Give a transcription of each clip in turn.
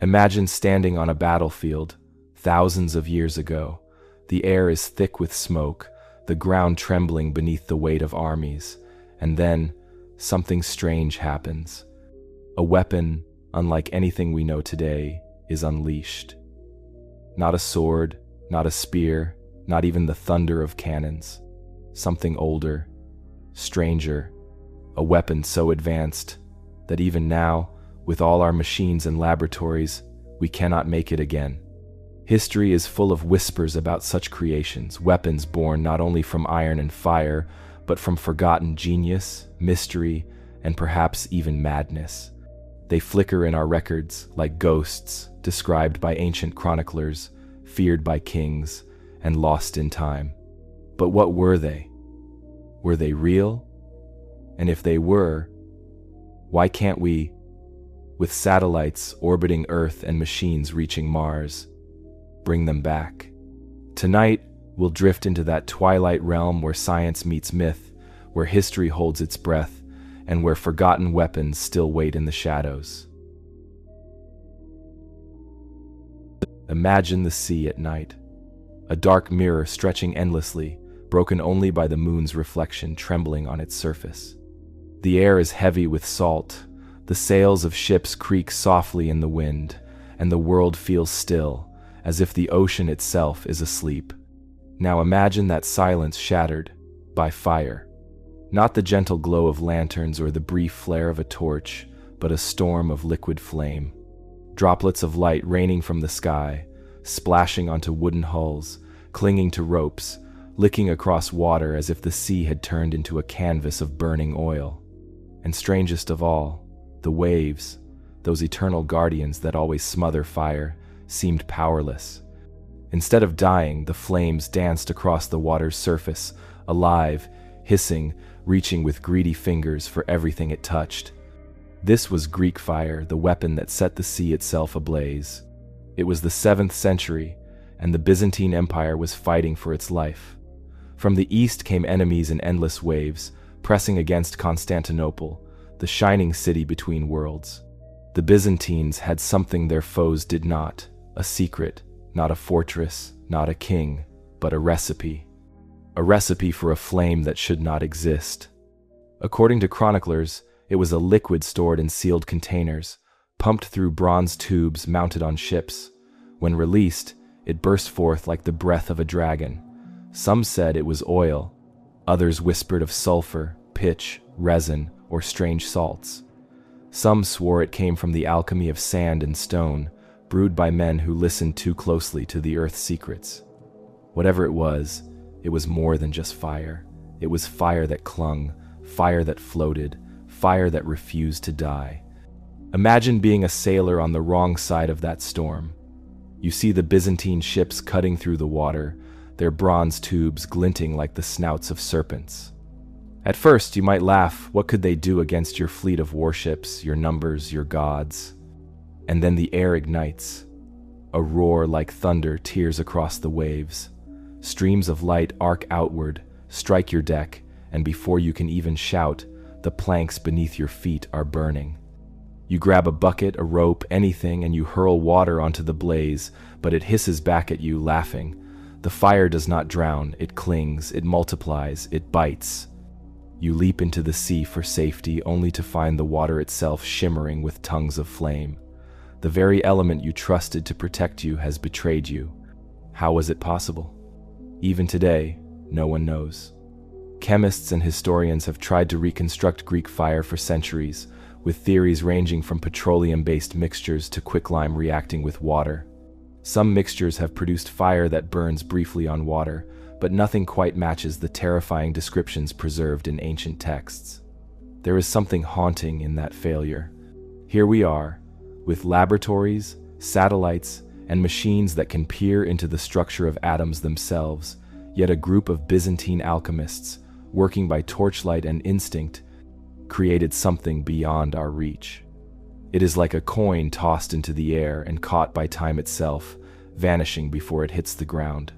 Imagine standing on a battlefield thousands of years ago. The air is thick with smoke, the ground trembling beneath the weight of armies, and then something strange happens. A weapon, unlike anything we know today, is unleashed. Not a sword, not a spear, not even the thunder of cannons. Something older, stranger, a weapon so advanced that even now, with all our machines and laboratories, we cannot make it again. History is full of whispers about such creations, weapons born not only from iron and fire, but from forgotten genius, mystery, and perhaps even madness. They flicker in our records like ghosts, described by ancient chroniclers, feared by kings, and lost in time. But what were they? Were they real? And if they were, why can't we, with satellites orbiting Earth and machines reaching Mars, bring them back? Tonight, we'll drift into that twilight realm where science meets myth, where history holds its breath, and where forgotten weapons still wait in the shadows. Imagine the sea at night, a dark mirror stretching endlessly, broken only by the moon's reflection trembling on its surface. The air is heavy with salt, the sails of ships creak softly in the wind, and the world feels still, as if the ocean itself is asleep. Now imagine that silence shattered by fire. Not the gentle glow of lanterns or the brief flare of a torch, but a storm of liquid flame. Droplets of light raining from the sky, splashing onto wooden hulls, clinging to ropes, licking across water as if the sea had turned into a canvas of burning oil. And strangest of all, the waves, those eternal guardians that always smother fire, seemed powerless. Instead of dying, the flames danced across the water's surface, alive, hissing, reaching with greedy fingers for everything it touched. This was Greek fire, the weapon that set the sea itself ablaze. It was the 7th century, and the Byzantine Empire was fighting for its life. From the east came enemies in endless waves, pressing against Constantinople, the shining city between worlds. The Byzantines had something their foes did not, a secret, not a fortress, not a king, but a recipe. A recipe for a flame that should not exist. According to chroniclers, it was a liquid stored in sealed containers, pumped through bronze tubes mounted on ships. When released, it burst forth like the breath of a dragon. Some said it was oil, others whispered of sulfur, pitch, resin, or strange salts. Some swore it came from the alchemy of sand and stone, brewed by men who listened too closely to the earth's secrets. Whatever it was more than just fire. It was fire that clung, fire that floated, fire that refused to die. Imagine being a sailor on the wrong side of that storm. You see the Byzantine ships cutting through the water, their bronze tubes glinting like the snouts of serpents. At first, you might laugh, what could they do against your fleet of warships, your numbers, your gods? And then the air ignites. A roar like thunder tears across the waves. Streams of light arc outward, strike your deck, and before you can even shout, the planks beneath your feet are burning. You grab a bucket, a rope, anything, and you hurl water onto the blaze, but it hisses back at you, laughing. The fire does not drown, it clings, it multiplies, it bites. You leap into the sea for safety, only to find the water itself shimmering with tongues of flame. The very element you trusted to protect you has betrayed you. How was it possible? Even today, no one knows. Chemists and historians have tried to reconstruct Greek fire for centuries, with theories ranging from petroleum-based mixtures to quicklime reacting with water. Some mixtures have produced fire that burns briefly on water, but nothing quite matches the terrifying descriptions preserved in ancient texts. There is something haunting in that failure. Here we are, with laboratories, satellites, and machines that can peer into the structure of atoms themselves, yet a group of Byzantine alchemists, working by torchlight and instinct, created something beyond our reach. It is like a coin tossed into the air and caught by time itself, vanishing before it hits the ground.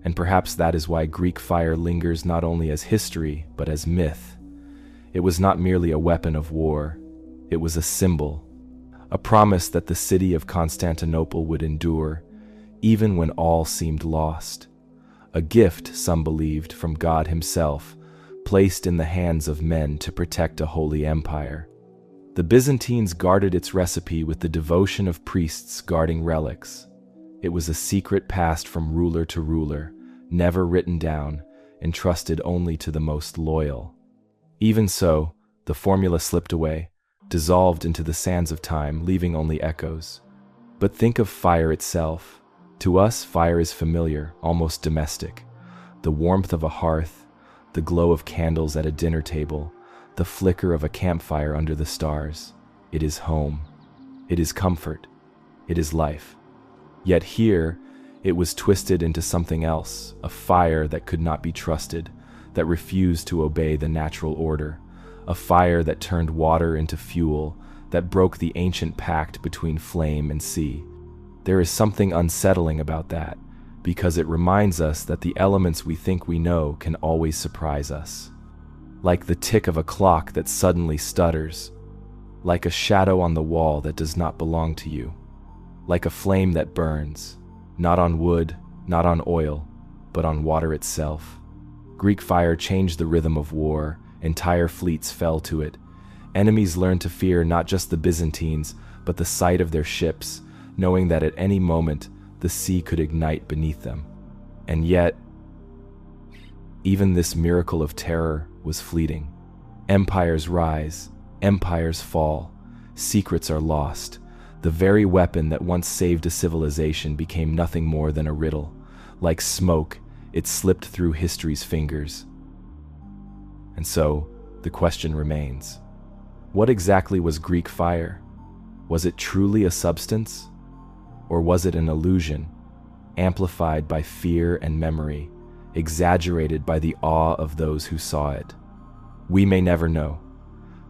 And perhaps that is why Greek fire lingers not only as history, but as myth. It was not merely a weapon of war, it was a symbol, a promise that the city of Constantinople would endure, even when all seemed lost. A gift, some believed, from God himself, placed in the hands of men to protect a holy empire. The Byzantines guarded its recipe with the devotion of priests guarding relics. It was a secret passed from ruler to ruler, never written down, entrusted only to the most loyal. Even so, the formula slipped away, dissolved into the sands of time, leaving only echoes. But think of fire itself. To us, fire is familiar, almost domestic. The warmth of a hearth, the glow of candles at a dinner table, the flicker of a campfire under the stars. It is home. It is comfort. It is life. Yet here, it was twisted into something else, a fire that could not be trusted, that refused to obey the natural order, a fire that turned water into fuel, that broke the ancient pact between flame and sea. There is something unsettling about that, because it reminds us that the elements we think we know can always surprise us. Like the tick of a clock that suddenly stutters, like a shadow on the wall that does not belong to you, like a flame that burns, not on wood, not on oil, but on water itself. Greek fire changed the rhythm of war. Entire fleets fell to it. Enemies learned to fear not just the Byzantines, but the sight of their ships, knowing that at any moment the sea could ignite beneath them. And yet, even this miracle of terror was fleeting. Empires rise, empires fall, secrets are lost. The very weapon that once saved a civilization became nothing more than a riddle. Like smoke, it slipped through history's fingers. And so, the question remains, what exactly was Greek fire? Was it truly a substance? Or was it an illusion, amplified by fear and memory, exaggerated by the awe of those who saw it? We may never know.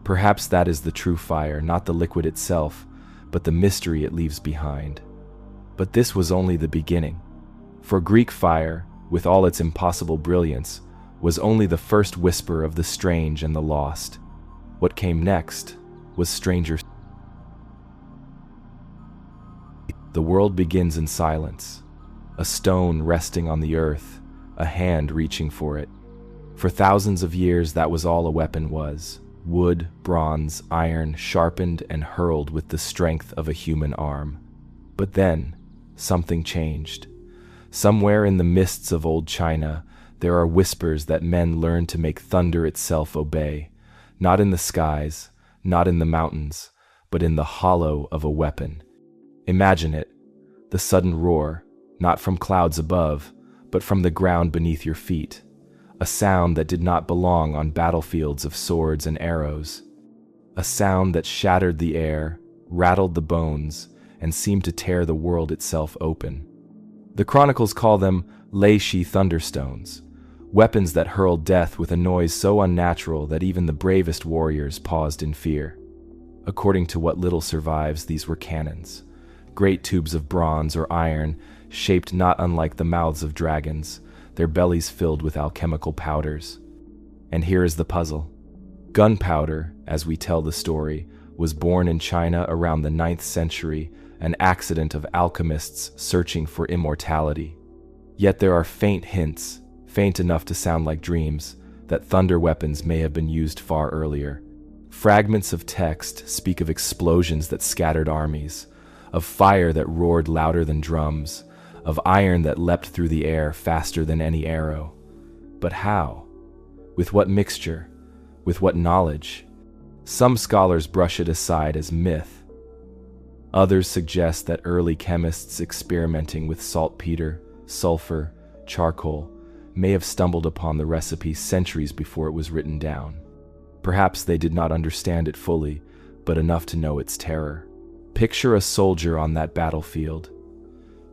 Perhaps that is the true fire, not the liquid itself, but the mystery it leaves behind. But this was only the beginning. For Greek fire, with all its impossible brilliance, was only the first whisper of the strange and the lost. What came next was stranger. The world begins in silence, a stone resting on the earth, a hand reaching for it. For thousands of years, that was all a weapon was. Wood, bronze, iron, sharpened and hurled with the strength of a human arm. But then, something changed. Somewhere in the mists of old China, there are whispers that men learn to make thunder itself obey, not in the skies, not in the mountains, but in the hollow of a weapon. Imagine it, the sudden roar, not from clouds above, but from the ground beneath your feet, a sound that did not belong on battlefields of swords and arrows, a sound that shattered the air, rattled the bones, and seemed to tear the world itself open. The chronicles call them Leishi thunderstones, weapons that hurled death with a noise so unnatural that even the bravest warriors paused in fear. According to what little survives, these were cannons, great tubes of bronze or iron, shaped not unlike the mouths of dragons, their bellies filled with alchemical powders. And here is the puzzle. Gunpowder, as we tell the story, was born in China around the 9th century, an accident of alchemists searching for immortality. Yet there are faint hints, faint enough to sound like dreams, that thunder weapons may have been used far earlier. Fragments of text speak of explosions that scattered armies, of fire that roared louder than drums, of iron that leapt through the air faster than any arrow. But how? With what mixture? With what knowledge? Some scholars brush it aside as myth. Others suggest that early chemists experimenting with saltpeter, sulfur, charcoal, may have stumbled upon the recipe centuries before it was written down. Perhaps they did not understand it fully, but enough to know its terror. Picture a soldier on that battlefield.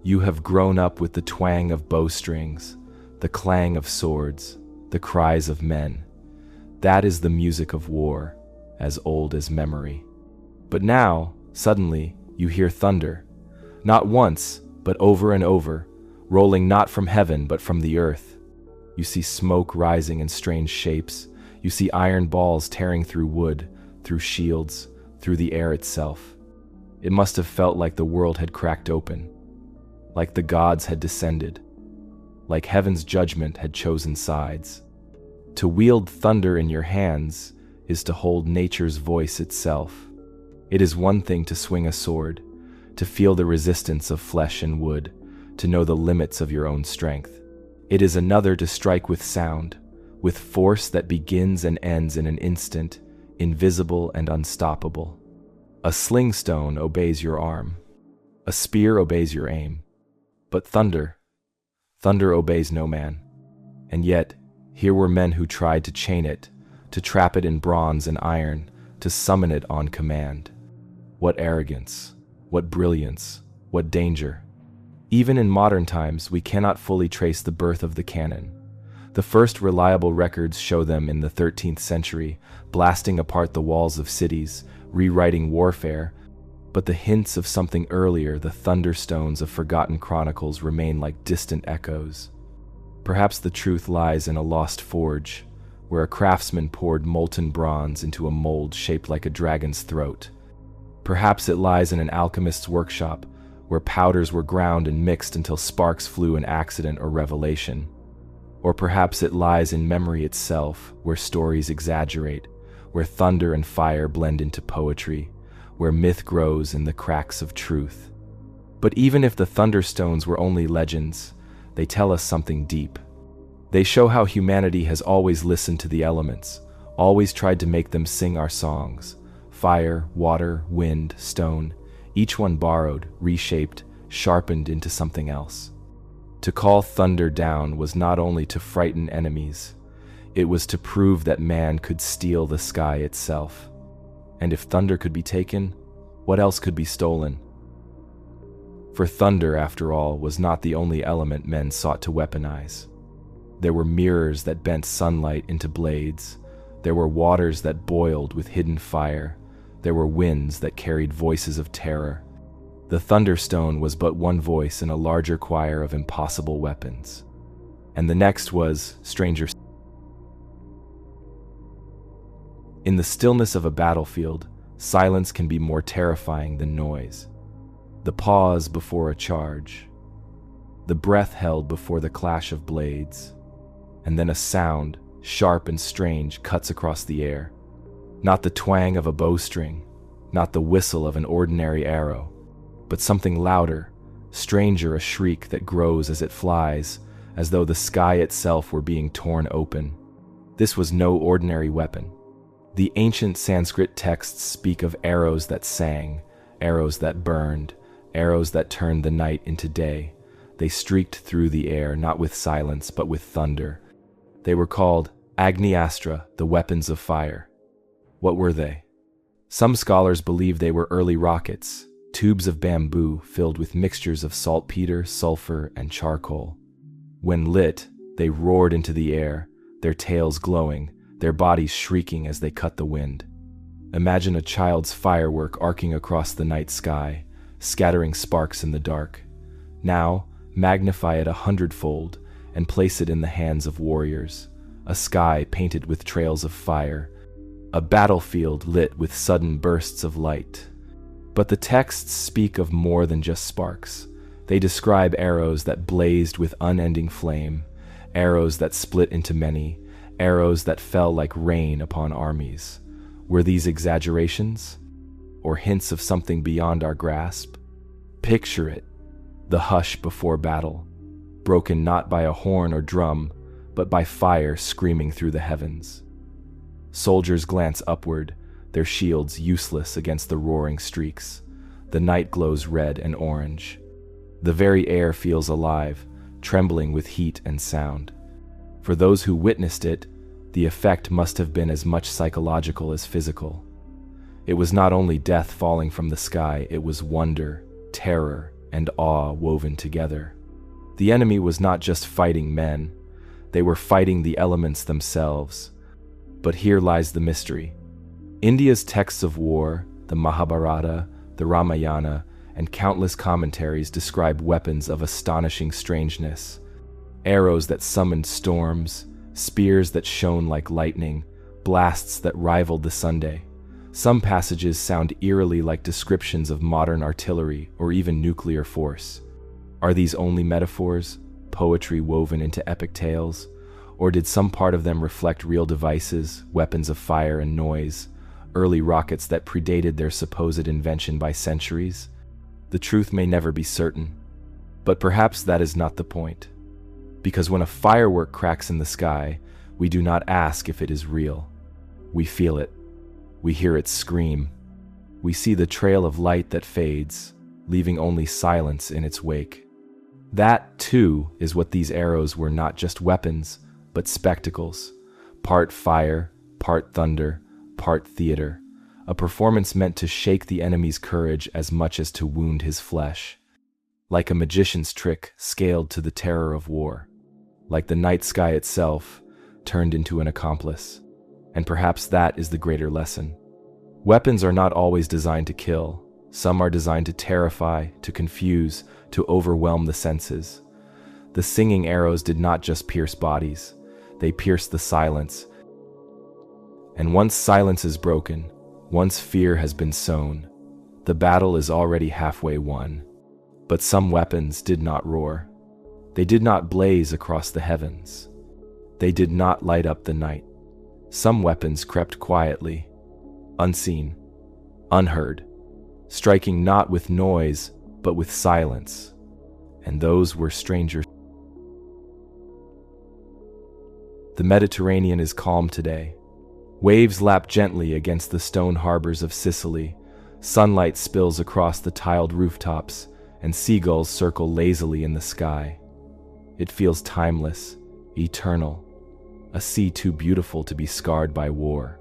You have grown up with the twang of bowstrings, the clang of swords, the cries of men. That is the music of war, as old as memory. But now, suddenly, you hear thunder. Not once, but over and over, rolling not from heaven but from the earth. You see smoke rising in strange shapes. You see iron balls tearing through wood, through shields, through the air itself. It must have felt like the world had cracked open, like the gods had descended, like heaven's judgment had chosen sides. To wield thunder in your hands is to hold nature's voice itself. It is one thing to swing a sword, to feel the resistance of flesh and wood, to know the limits of your own strength. It is another to strike with sound, with force that begins and ends in an instant, invisible and unstoppable. A sling stone obeys your arm. A spear obeys your aim. But thunder obeys no man. And yet, here were men who tried to chain it, to trap it in bronze and iron, to summon it on command. What arrogance, what brilliance, what danger. Even in modern times, we cannot fully trace the birth of the cannon. The first reliable records show them in the 13th century, blasting apart the walls of cities, rewriting warfare, but the hints of something earlier, the thunderstones of forgotten chronicles, remain like distant echoes. Perhaps the truth lies in a lost forge, where a craftsman poured molten bronze into a mold shaped like a dragon's throat. Perhaps it lies in an alchemist's workshop, where powders were ground and mixed until sparks flew in accident or revelation. Or perhaps it lies in memory itself, where stories exaggerate, where thunder and fire blend into poetry, where myth grows in the cracks of truth. But even if the thunderstones were only legends, they tell us something deep. They show how humanity has always listened to the elements, always tried to make them sing our songs. Fire, water, wind, stone, each one borrowed, reshaped, sharpened into something else. To call thunder down was not only to frighten enemies, it was to prove that man could steal the sky itself. And if thunder could be taken, what else could be stolen? For thunder, after all, was not the only element men sought to weaponize. There were mirrors that bent sunlight into blades. There were waters that boiled with hidden fire. There were winds that carried voices of terror. The thunderstone was but one voice in a larger choir of impossible weapons. And the next was, stranger. In the stillness of a battlefield, silence can be more terrifying than noise. The pause before a charge, the breath held before the clash of blades, and then a sound, sharp and strange, cuts across the air. Not the twang of a bowstring, not the whistle of an ordinary arrow, but something louder, stranger, a shriek that grows as it flies, as though the sky itself were being torn open. This was no ordinary weapon. The ancient Sanskrit texts speak of arrows that sang, arrows that burned, arrows that turned the night into day. They streaked through the air, not with silence, but with thunder. They were called Agni-astra, the weapons of fire. What were they? Some scholars believe they were early rockets, tubes of bamboo filled with mixtures of saltpeter, sulfur, and charcoal. When lit, they roared into the air, their tails glowing, their bodies shrieking as they cut the wind. Imagine a child's firework arcing across the night sky, scattering sparks in the dark. Now, magnify it 100-fold and place it in the hands of warriors. A sky painted with trails of fire, a battlefield lit with sudden bursts of light. But the texts speak of more than just sparks. They describe arrows that blazed with unending flame, arrows that split into many, arrows that fell like rain upon armies. Were these exaggerations? Or hints of something beyond our grasp? Picture it, the hush before battle, broken not by a horn or drum, but by fire screaming through the heavens. Soldiers glance upward, their shields useless against the roaring streaks. The night glows red and orange. The very air feels alive, trembling with heat and sound. For those who witnessed it, the effect must have been as much psychological as physical. It was not only death falling from the sky, it was wonder, terror, and awe woven together. The enemy was not just fighting men, they were fighting the elements themselves. But here lies the mystery. India's texts of war, the Mahabharata, the Ramayana, and countless commentaries describe weapons of astonishing strangeness. Arrows that summoned storms, spears that shone like lightning, blasts that rivaled the Sunday. Some passages sound eerily like descriptions of modern artillery or even nuclear force. Are these only metaphors, poetry woven into epic tales? Or did some part of them reflect real devices, weapons of fire and noise, early rockets that predated their supposed invention by centuries? The truth may never be certain, but perhaps that is not the point. Because when a firework cracks in the sky, we do not ask if it is real. We feel it. We hear it scream. We see the trail of light that fades, leaving only silence in its wake. That, too, is what these arrows were: not just weapons, but spectacles. Part fire, part thunder, part theater. A performance meant to shake the enemy's courage as much as to wound his flesh. Like a magician's trick scaled to the terror of war. Like the night sky itself, turned into an accomplice. And perhaps that is the greater lesson. Weapons are not always designed to kill. Some are designed to terrify, to confuse, to overwhelm the senses. The singing arrows did not just pierce bodies. They pierced the silence. And once silence is broken, once fear has been sown, the battle is already halfway won. But some weapons did not roar. They did not blaze across the heavens. They did not light up the night. Some weapons crept quietly, unseen, unheard, striking not with noise, but with silence. And those were strangers. The Mediterranean is calm today. Waves lap gently against the stone harbors of Sicily. Sunlight spills across the tiled rooftops, and seagulls circle lazily in the sky. It feels timeless, eternal, a sea too beautiful to be scarred by war.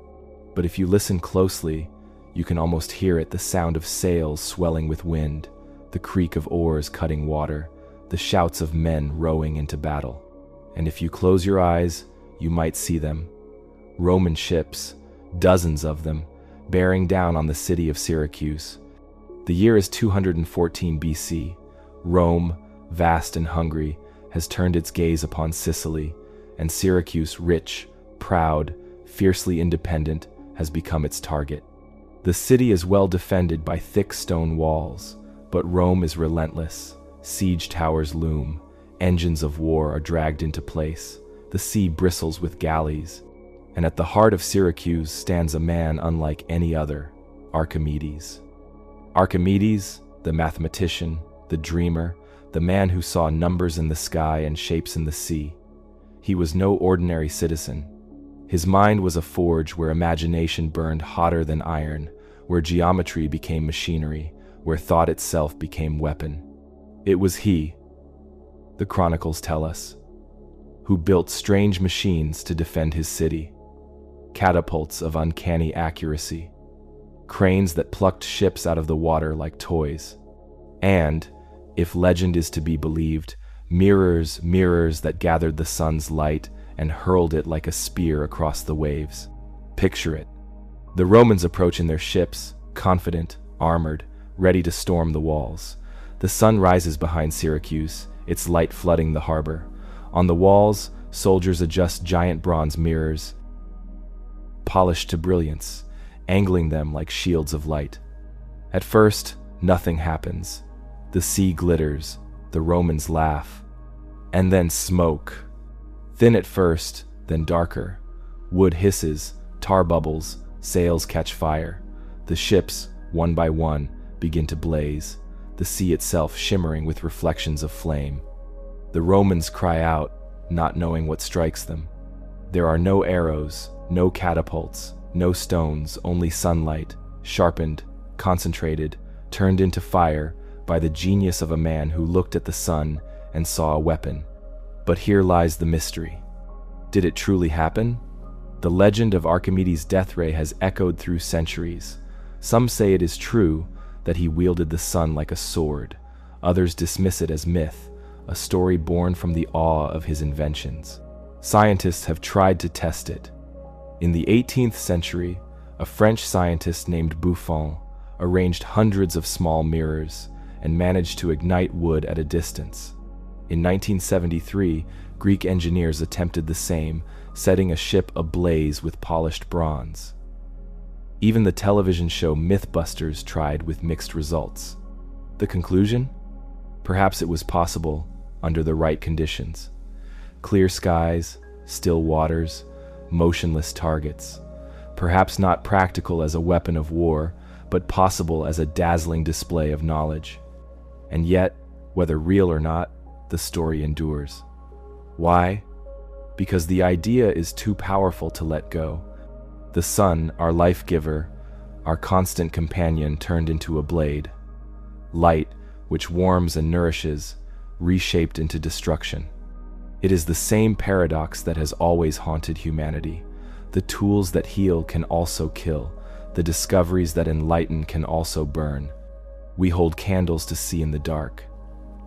But if you listen closely, you can almost hear it: the sound of sails swelling with wind, the creak of oars cutting water, the shouts of men rowing into battle. And if you close your eyes, you might see them. Roman ships, dozens of them, bearing down on the city of Syracuse. The year is 214 BC. Rome, vast and hungry, has turned its gaze upon Sicily, and Syracuse, rich, proud, fiercely independent, has become its target. The city is well defended by thick stone walls, but Rome is relentless. Siege towers loom, engines of war are dragged into place, the sea bristles with galleys, and at the heart of Syracuse stands a man unlike any other: Archimedes. Archimedes, the mathematician, the dreamer, the man who saw numbers in the sky and shapes in the sea. He was no ordinary citizen. His mind was a forge where imagination burned hotter than iron, where geometry became machinery, where thought itself became weapon. It was he, the chronicles tell us, who built strange machines to defend his city. Catapults of uncanny accuracy, cranes that plucked ships out of the water like toys, and, if legend is to be believed, mirrors that gathered the sun's light and hurled it like a spear across the waves. Picture it. The Romans approach in their ships, confident, armored, ready to storm the walls. The sun rises behind Syracuse, its light flooding the harbor. On the walls, soldiers adjust giant bronze mirrors, polished to brilliance, angling them like shields of light. At first, nothing happens. The sea glitters, the Romans laugh, and then smoke. Thin at first, then darker. Wood hisses, tar bubbles, sails catch fire. The ships, one by one, begin to blaze, the sea itself shimmering with reflections of flame. The Romans cry out, not knowing what strikes them. There are no arrows, no catapults, no stones, only sunlight, sharpened, concentrated, turned into fire by the genius of a man who looked at the sun and saw a weapon. But here lies the mystery. Did it truly happen? The legend of Archimedes' death ray has echoed through centuries. Some say it is true that he wielded the sun like a sword. Others dismiss it as myth, a story born from the awe of his inventions. Scientists have tried to test it. In the 18th century, a French scientist named Buffon arranged hundreds of small mirrors and managed to ignite wood at a distance. In 1973, Greek engineers attempted the same, setting a ship ablaze with polished bronze. Even the television show Mythbusters tried with mixed results. The conclusion? Perhaps it was possible under the right conditions. Clear skies, still waters, motionless targets. Perhaps not practical as a weapon of war, but possible as a dazzling display of knowledge. And yet, whether real or not, the story endures. Why? Because the idea is too powerful to let go. The sun, our life giver, our constant companion, turned into a blade. Light, which warms and nourishes, reshaped into destruction. It is the same paradox that has always haunted humanity. The tools that heal can also kill. The discoveries that enlighten can also burn. We hold candles to see in the dark.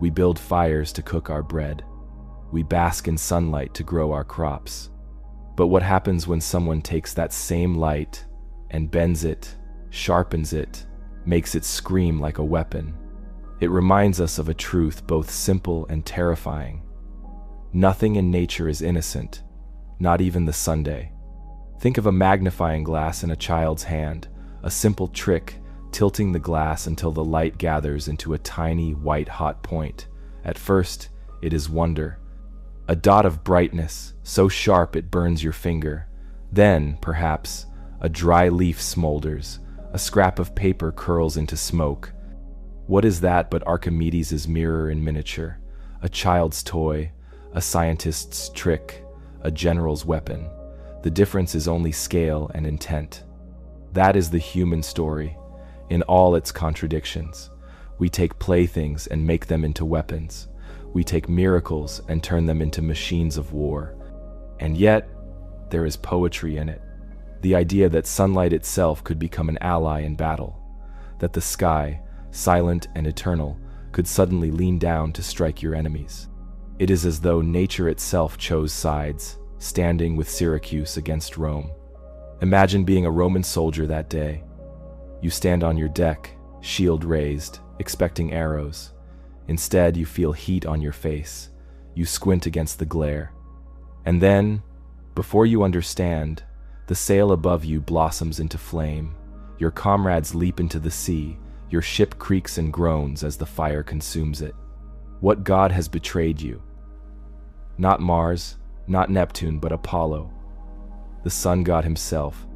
We build fires to cook our bread. We bask in sunlight to grow our crops. But what happens when someone takes that same light and bends it, sharpens it, makes it scream like a weapon? It reminds us of a truth both simple and terrifying. Nothing in nature is innocent, not even the Sunday. Think of a magnifying glass in a child's hand, a simple trick, tilting the glass until the light gathers into a tiny, white-hot point. At first, it is wonder. A dot of brightness, so sharp it burns your finger. Then, perhaps, a dry leaf smolders, a scrap of paper curls into smoke. What is that but Archimedes' mirror in miniature? A child's toy, a scientist's trick, a general's weapon. The difference is only scale and intent. That is the human story, in all its contradictions. We take playthings and make them into weapons. We take miracles and turn them into machines of war. And yet, there is poetry in it. The idea that sunlight itself could become an ally in battle. That the sky, silent and eternal, could suddenly lean down to strike your enemies. It is as though nature itself chose sides, standing with Syracuse against Rome. Imagine being a Roman soldier that day. You stand on your deck, shield raised, expecting arrows. Instead, you feel heat on your face. You squint against the glare. And then, before you understand, the sail above you blossoms into flame. Your comrades leap into the sea. Your ship creaks and groans as the fire consumes it. What god has betrayed you? Not Mars, not Neptune, but Apollo, the sun god himself,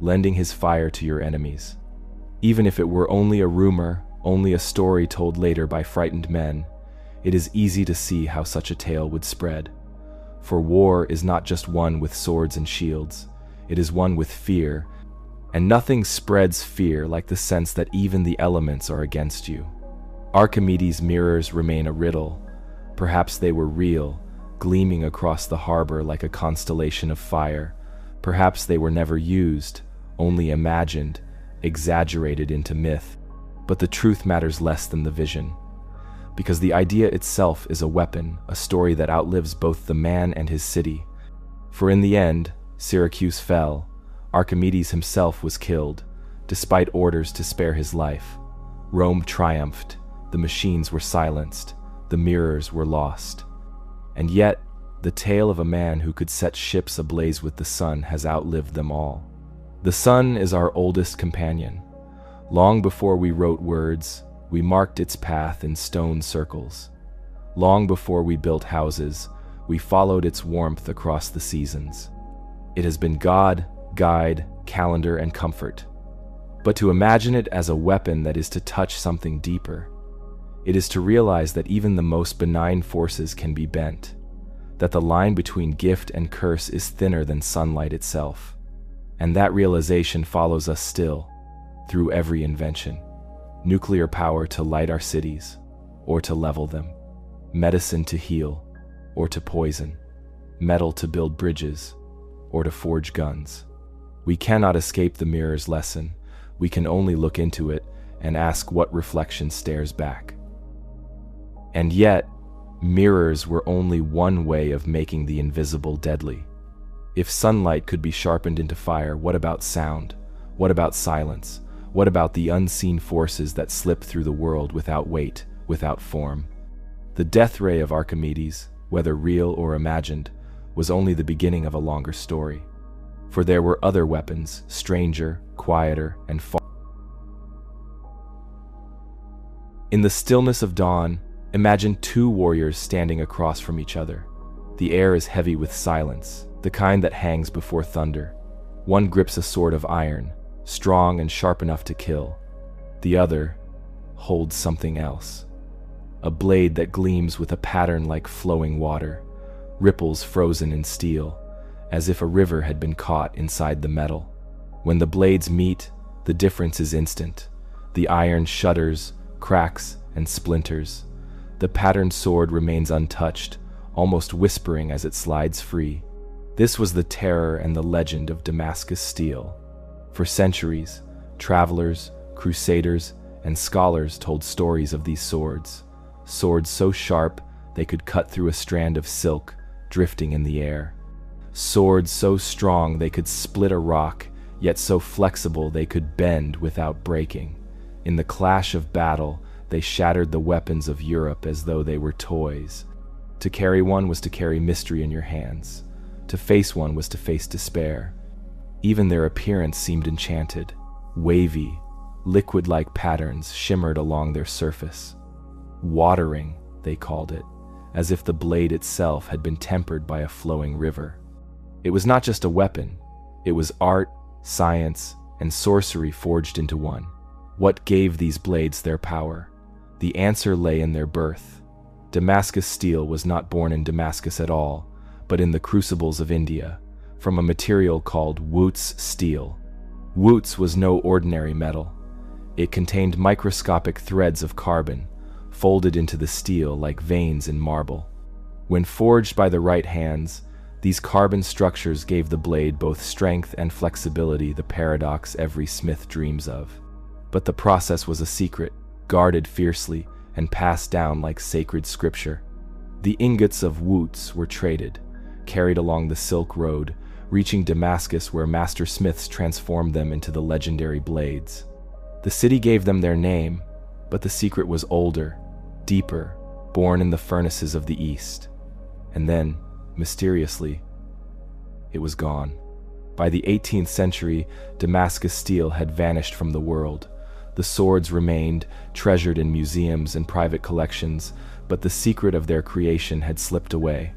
lending his fire to your enemies. Even if it were only a rumor, only a story told later by frightened men, it is easy to see how such a tale would spread. For war is not just one with swords and shields, it is one with fear, and nothing spreads fear like the sense that even the elements are against you. Archimedes' mirrors remain a riddle. Perhaps they were real, gleaming across the harbor like a constellation of fire. Perhaps they were never used, only imagined, exaggerated into myth. But the truth matters less than the vision, because the idea itself is a weapon, a story that outlives both the man and his city. For in the end, Syracuse fell. Archimedes himself was killed, despite orders to spare his life. Rome triumphed. The machines were silenced. The mirrors were lost. And yet, the tale of a man who could set ships ablaze with the sun has outlived them all. The sun is our oldest companion. Long before we wrote words, we marked its path in stone circles. Long before we built houses, we followed its warmth across the seasons. It has been God, guide, calendar, and comfort. But to imagine it as a weapon that is to touch something deeper, it is to realize that even the most benign forces can be bent, that the line between gift and curse is thinner than sunlight itself. And that realization follows us still, through every invention. Nuclear power to light our cities, or to level them. Medicine to heal, or to poison. Metal to build bridges, or to forge guns. We cannot escape the mirror's lesson. We can only look into it and ask what reflection stares back. And yet, mirrors were only one way of making the invisible deadly. If sunlight could be sharpened into fire, what about sound? What about silence? What about the unseen forces that slip through the world without weight, without form? The death ray of Archimedes, whether real or imagined, was only the beginning of a longer story. For there were other weapons, stranger, quieter, and far. In the stillness of dawn, imagine two warriors standing across from each other. The air is heavy with silence, the kind that hangs before thunder. One grips a sword of iron, strong and sharp enough to kill. The other holds something else. A blade that gleams with a pattern like flowing water, ripples frozen in steel, as if a river had been caught inside the metal. When the blades meet, the difference is instant. The iron shudders, cracks, and splinters. The patterned sword remains untouched, almost whispering as it slides free. This was the terror and the legend of Damascus steel. For centuries, travelers, crusaders, and scholars told stories of these swords. Swords so sharp they could cut through a strand of silk drifting in the air. Swords so strong they could split a rock, yet so flexible they could bend without breaking. In the clash of battle, they shattered the weapons of Europe as though they were toys. To carry one was to carry mystery in your hands. To face one was to face despair. Even their appearance seemed enchanted. Wavy, liquid-like patterns shimmered along their surface. Watering, they called it, as if the blade itself had been tempered by a flowing river. It was not just a weapon. It was art, science, and sorcery forged into one. What gave these blades their power? The answer lay in their birth. Damascus steel was not born in Damascus at all, but in the crucibles of India, from a material called Wootz steel. Wootz was no ordinary metal. It contained microscopic threads of carbon, folded into the steel like veins in marble. When forged by the right hands, these carbon structures gave the blade both strength and flexibility, the paradox every smith dreams of. But the process was a secret, guarded fiercely, and passed down like sacred scripture. The ingots of Wootz were traded, carried along the Silk Road, reaching Damascus where master smiths transformed them into the legendary blades. The city gave them their name, but the secret was older, deeper, born in the furnaces of the East. And then, mysteriously, it was gone. By the 18th century, Damascus steel had vanished from the world. The swords remained, treasured in museums and private collections, but the secret of their creation had slipped away.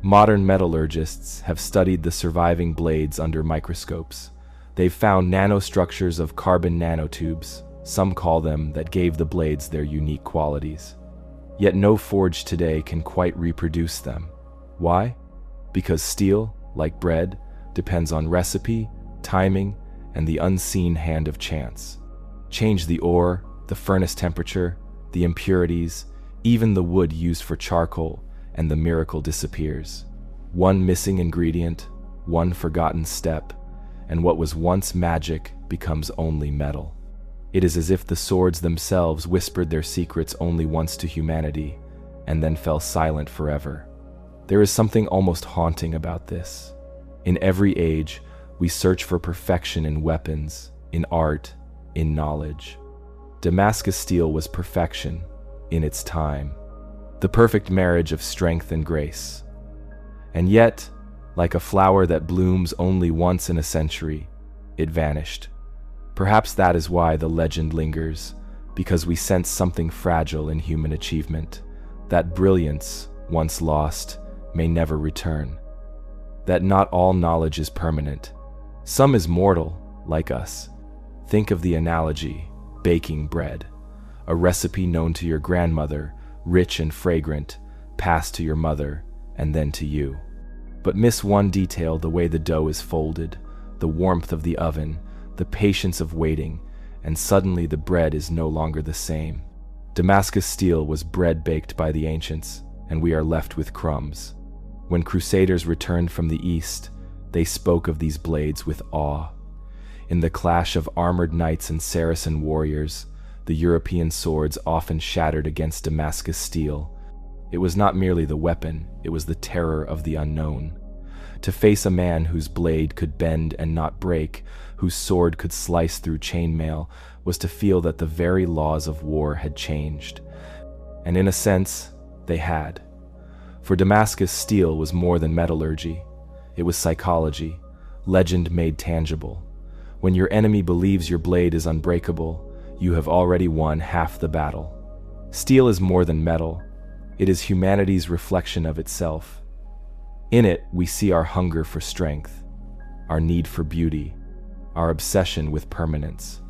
Modern metallurgists have studied the surviving blades under microscopes. They've found nanostructures of carbon nanotubes, some call them, that gave the blades their unique qualities. Yet no forge today can quite reproduce them. Why? Because steel, like bread, depends on recipe, timing, and the unseen hand of chance. Change the ore, the furnace temperature, the impurities, even the wood used for charcoal, and the miracle disappears. One missing ingredient, one forgotten step, and what was once magic becomes only metal. It is as if the swords themselves whispered their secrets only once to humanity, and then fell silent forever. There is something almost haunting about this. In every age, we search for perfection in weapons, in art, in knowledge. Damascus steel was perfection in its time, the perfect marriage of strength and grace. And yet, like a flower that blooms only once in a century, it vanished. Perhaps that is why the legend lingers, because we sense something fragile in human achievement, that brilliance, once lost, may never return. That not all knowledge is permanent. Some is mortal, like us. Think of the analogy, baking bread. A recipe known to your grandmother, rich and fragrant, passed to your mother, and then to you. But miss one detail, the way the dough is folded, the warmth of the oven, the patience of waiting, and suddenly the bread is no longer the same. Damascus steel was bread baked by the ancients, and we are left with crumbs. When crusaders returned from the east, they spoke of these blades with awe. In the clash of armored knights and Saracen warriors, the European swords often shattered against Damascus steel. It was not merely the weapon, it was the terror of the unknown. To face a man whose blade could bend and not break, whose sword could slice through chainmail, was to feel that the very laws of war had changed. And in a sense, they had. For Damascus steel was more than metallurgy. It was psychology, legend made tangible. When your enemy believes your blade is unbreakable, you have already won half the battle. Steel is more than metal. It is humanity's reflection of itself. In it, we see our hunger for strength, our need for beauty, our obsession with permanence.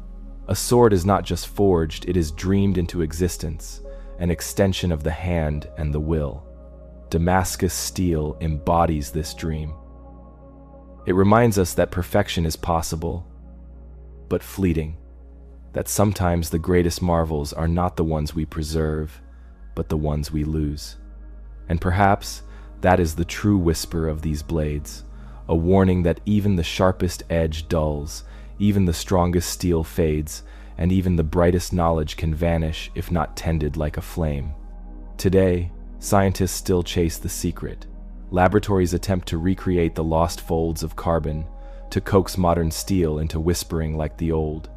A sword is not just forged, it is dreamed into existence, an extension of the hand and the will. Damascus steel embodies this dream. It reminds us that perfection is possible, but fleeting, that sometimes the greatest marvels are not the ones we preserve, but the ones we lose. And perhaps that is the true whisper of these blades, a warning that even the sharpest edge dulls, even the strongest steel fades, and even the brightest knowledge can vanish if not tended like a flame. Today, scientists still chase the secret. Laboratories attempt to recreate the lost folds of carbon, to coax modern steel into whispering like the old.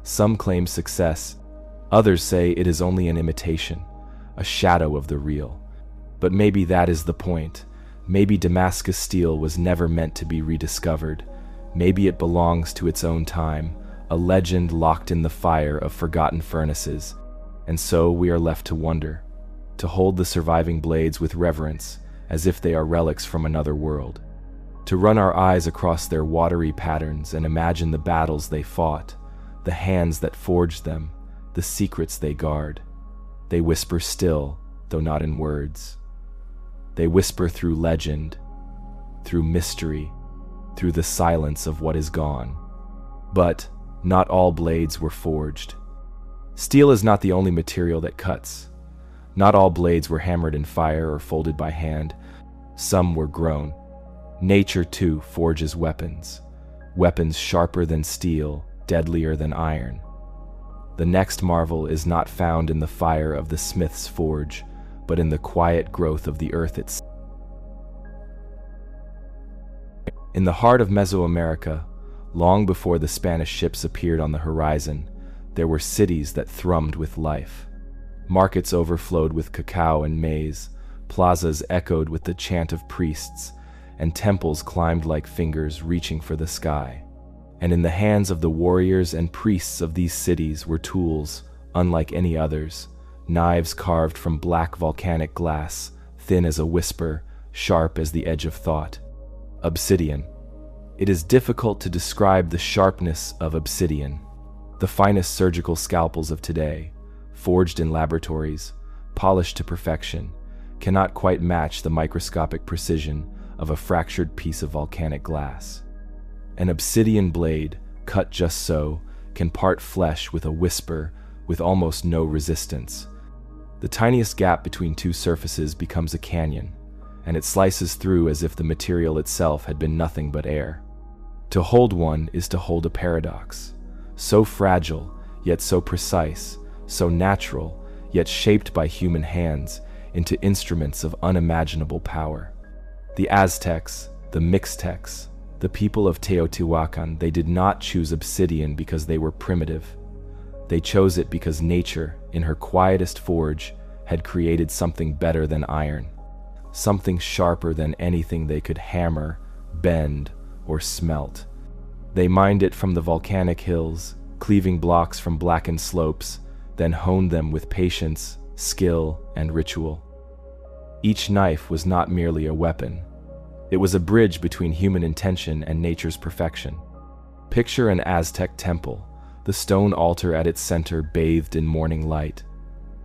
Some claim success, others say it is only an imitation, a shadow of the real. But maybe that is the point. Maybe Damascus steel was never meant to be rediscovered. Maybe it belongs to its own time, a legend locked in the fire of forgotten furnaces. And so we are left to wonder, to hold the surviving blades with reverence, as if they are relics from another world, to run our eyes across their watery patterns and imagine the battles they fought, the hands that forged them, the secrets they guard. They whisper still, though not in words. They whisper through legend, through mystery, through the silence of what is gone. But not all blades were forged. Steel is not the only material that cuts. Not all blades were hammered in fire or folded by hand. Some were grown. Nature, too, forges weapons. Weapons sharper than steel, deadlier than iron. The next marvel is not found in the fire of the smith's forge, but in the quiet growth of the earth itself. In the heart of Mesoamerica, long before the Spanish ships appeared on the horizon, there were cities that thrummed with life. Markets overflowed with cacao and maize, plazas echoed with the chant of priests, and temples climbed like fingers reaching for the sky. And in the hands of the warriors and priests of these cities were tools, unlike any others, knives carved from black volcanic glass, thin as a whisper, sharp as the edge of thought. Obsidian. It is difficult to describe the sharpness of obsidian. The finest surgical scalpels of today, forged in laboratories, polished to perfection, cannot quite match the microscopic precision of a fractured piece of volcanic glass. An obsidian blade, cut just so, can part flesh with a whisper, with almost no resistance. The tiniest gap between two surfaces becomes a canyon, and it slices through as if the material itself had been nothing but air. To hold one is to hold a paradox, so fragile, yet so precise, so natural, yet shaped by human hands into instruments of unimaginable power. The Aztecs, the Mixtecs, the people of Teotihuacan, they did not choose obsidian because they were primitive. They chose it because nature, in her quietest forge, had created something better than iron, something sharper than anything they could hammer, bend, or smelt. They mined it from the volcanic hills, cleaving blocks from blackened slopes, then honed them with patience, skill, and ritual. Each knife was not merely a weapon. It was a bridge between human intention and nature's perfection. Picture an Aztec temple, the stone altar at its center bathed in morning light.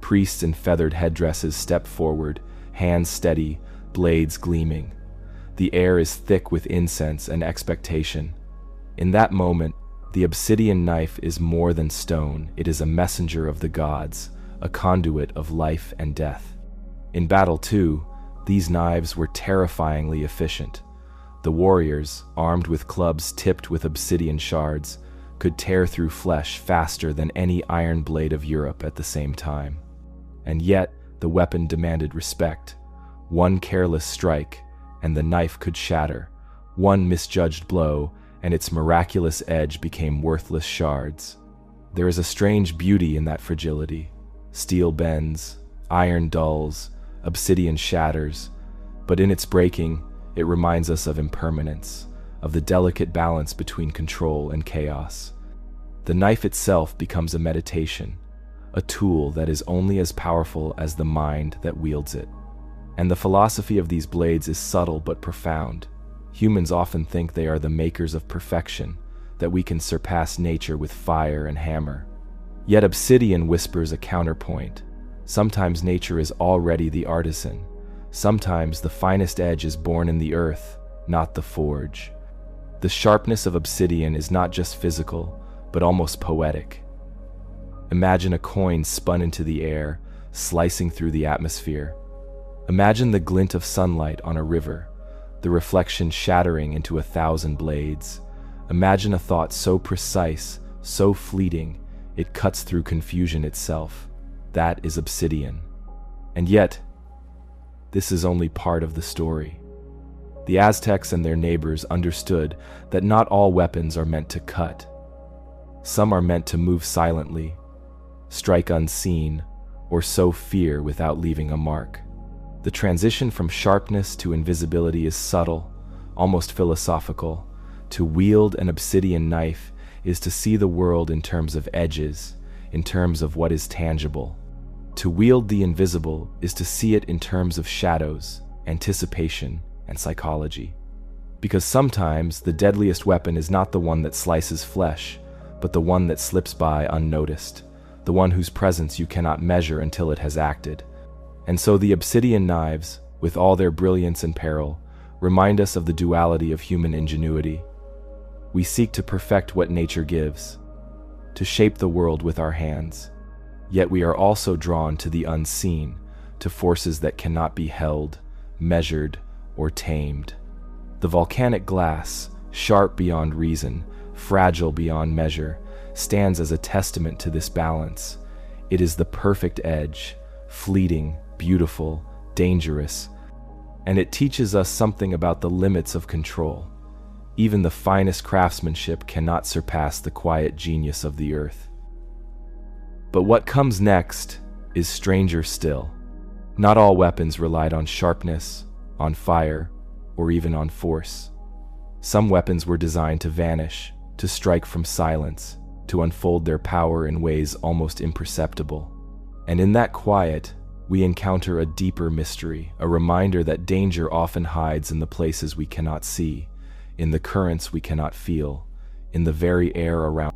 Priests in feathered headdresses step forward, hands steady, blades gleaming. The air is thick with incense and expectation. In that moment, the obsidian knife is more than stone. It is a messenger of the gods, a conduit of life and death. In battle, too, these knives were terrifyingly efficient. The warriors, armed with clubs tipped with obsidian shards, could tear through flesh faster than any iron blade of Europe at the same time. And yet, the weapon demanded respect. One careless strike, and the knife could shatter. One misjudged blow, and its miraculous edge became worthless shards. There is a strange beauty in that fragility. Steel bends, iron dulls, obsidian shatters, but in its breaking, it reminds us of impermanence, of the delicate balance between control and chaos. The knife itself becomes a meditation, a tool that is only as powerful as the mind that wields it. And the philosophy of these blades is subtle but profound. Humans often think they are the makers of perfection, that we can surpass nature with fire and hammer. Yet obsidian whispers a counterpoint. Sometimes nature is already the artisan. Sometimes the finest edge is born in the earth, not the forge. The sharpness of obsidian is not just physical, but almost poetic. Imagine a coin spun into the air, slicing through the atmosphere. Imagine the glint of sunlight on a river, the reflection shattering into 1,000 blades. Imagine a thought so precise, so fleeting, it cuts through confusion itself. That is obsidian. And yet, this is only part of the story. The Aztecs and their neighbors understood that not all weapons are meant to cut. Some are meant to move silently, strike unseen, or sow fear without leaving a mark. The transition from sharpness to invisibility is subtle, almost philosophical. To wield an obsidian knife is to see the world in terms of edges, in terms of what is tangible. To wield the invisible is to see it in terms of shadows, anticipation, and psychology. Because sometimes the deadliest weapon is not the one that slices flesh, but the one that slips by unnoticed, the one whose presence you cannot measure until it has acted. And so the obsidian knives, with all their brilliance and peril, remind us of the duality of human ingenuity. We seek to perfect what nature gives, to shape the world with our hands. Yet we are also drawn to the unseen, to forces that cannot be held, measured, or tamed. The volcanic glass, sharp beyond reason, fragile beyond measure, stands as a testament to this balance. It is the perfect edge, fleeting, beautiful, dangerous, and it teaches us something about the limits of control. Even the finest craftsmanship cannot surpass the quiet genius of the earth. But what comes next is stranger still. Not all weapons relied on sharpness, on fire, or even on force. Some weapons were designed to vanish, to strike from silence, to unfold their power in ways almost imperceptible. And in that quiet, we encounter a deeper mystery, a reminder that danger often hides in the places we cannot see, in the currents we cannot feel, in the very air around.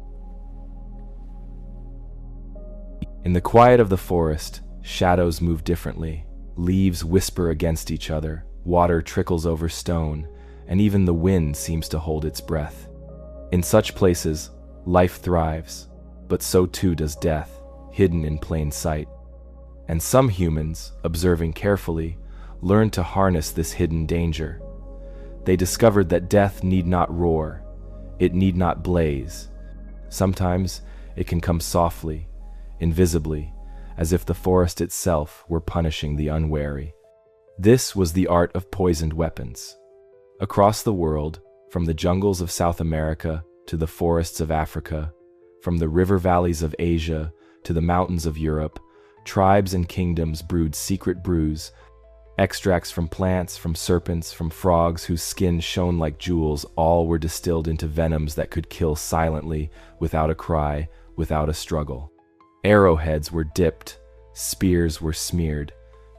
In the quiet of the forest, shadows move differently. Leaves whisper against each other, water trickles over stone, and even the wind seems to hold its breath. In such places, life thrives, but so too does death, hidden in plain sight. And some humans, observing carefully, learn to harness this hidden danger. They discovered that death need not roar, it need not blaze. Sometimes it can come softly, invisibly, as if the forest itself were punishing the unwary. This was the art of poisoned weapons. Across the world, from the jungles of South America to the forests of Africa, from the river valleys of Asia to the mountains of Europe, tribes and kingdoms brewed secret brews, extracts from plants, from serpents, from frogs whose skin shone like jewels. All were distilled into venoms that could kill silently, without a cry, without a struggle. Arrowheads were dipped, spears were smeared,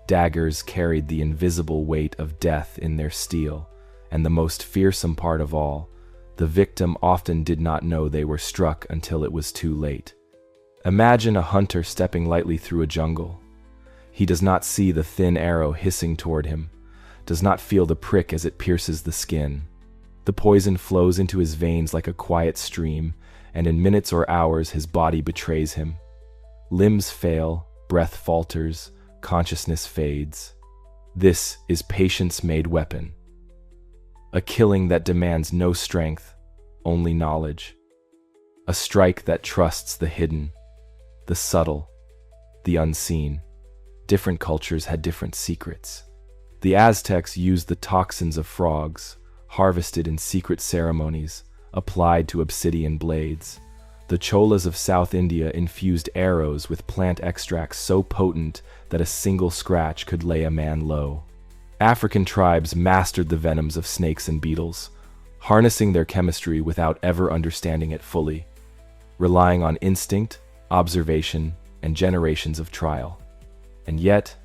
daggers carried the invisible weight of death in their steel, and the most fearsome part of all, the victim often did not know they were struck until it was too late. Imagine a hunter stepping lightly through a jungle. He does not see the thin arrow hissing toward him, does not feel the prick as it pierces the skin. The poison flows into his veins like a quiet stream, and in minutes or hours his body betrays him. Limbs fail, breath falters, consciousness fades. This is patience-made weapon. A killing that demands no strength, only knowledge. A strike that trusts the hidden, the subtle, the unseen. Different cultures had different secrets. The Aztecs used the toxins of frogs, harvested in secret ceremonies, applied to obsidian blades. The Cholas of South India infused arrows with plant extracts so potent that a single scratch could lay a man low. African tribes mastered the venoms of snakes and beetles, harnessing their chemistry without ever understanding it fully, relying on instinct, observation, and generations of trial. And yet,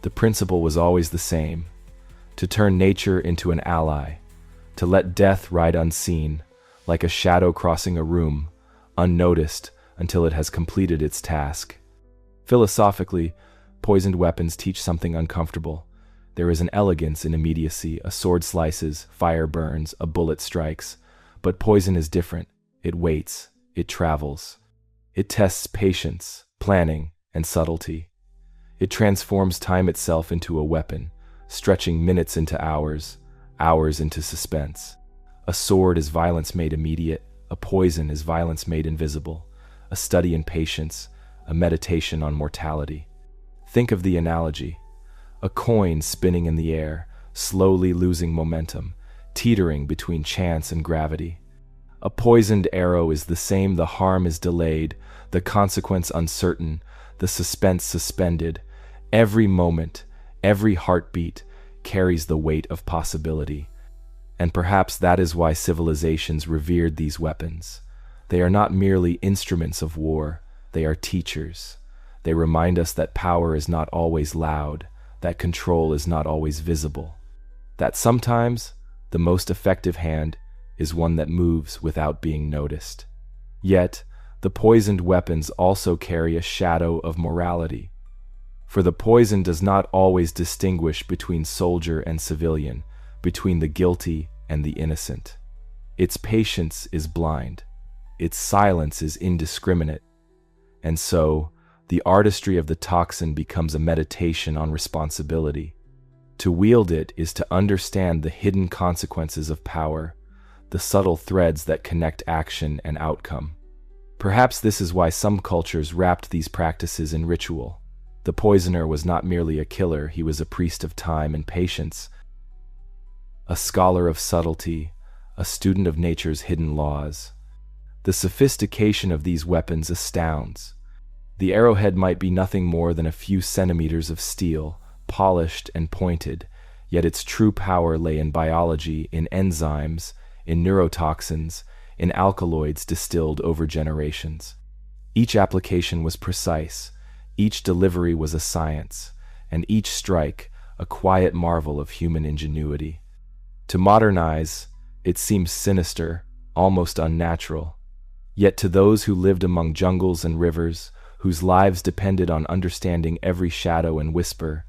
the principle was always the same: to turn nature into an ally, to let death ride unseen, like a shadow crossing a room, unnoticed until it has completed its task. Philosophically, poisoned weapons teach something uncomfortable. There is an elegance in immediacy: a sword slices, fire burns, a bullet strikes. But poison is different. It waits, it travels. It tests patience, planning, and subtlety. It transforms time itself into a weapon, stretching minutes into hours, hours into suspense. A sword is violence made immediate, a poison is violence made invisible, a study in patience, a meditation on mortality. Think of the analogy: a coin spinning in the air, slowly losing momentum, teetering between chance and gravity. A poisoned arrow is the same: the harm is delayed, the consequence uncertain, the suspense suspended. Every moment, every heartbeat carries the weight of possibility. And perhaps that is why civilizations revered these weapons. They are not merely instruments of war, they are teachers. They remind us that power is not always loud, that control is not always visible, that sometimes the most effective hand is one that moves without being noticed. Yet, the poisoned weapons also carry a shadow of morality. For the poison does not always distinguish between soldier and civilian, between the guilty and the innocent. Its patience is blind. Its silence is indiscriminate. And so, the artistry of the toxin becomes a meditation on responsibility. To wield it is to understand the hidden consequences of power, the subtle threads that connect action and outcome. Perhaps this is why some cultures wrapped these practices in ritual. The poisoner was not merely a killer, he was a priest of time and patience, a scholar of subtlety, a student of nature's hidden laws. The sophistication of these weapons astounds. The arrowhead might be nothing more than a few centimeters of steel, polished and pointed, yet its true power lay in biology, in enzymes, in neurotoxins, in alkaloids distilled over generations. Each application was precise, each delivery was a science, and each strike a quiet marvel of human ingenuity. To modern eyes, it seems sinister, almost unnatural. Yet to those who lived among jungles and rivers, whose lives depended on understanding every shadow and whisper,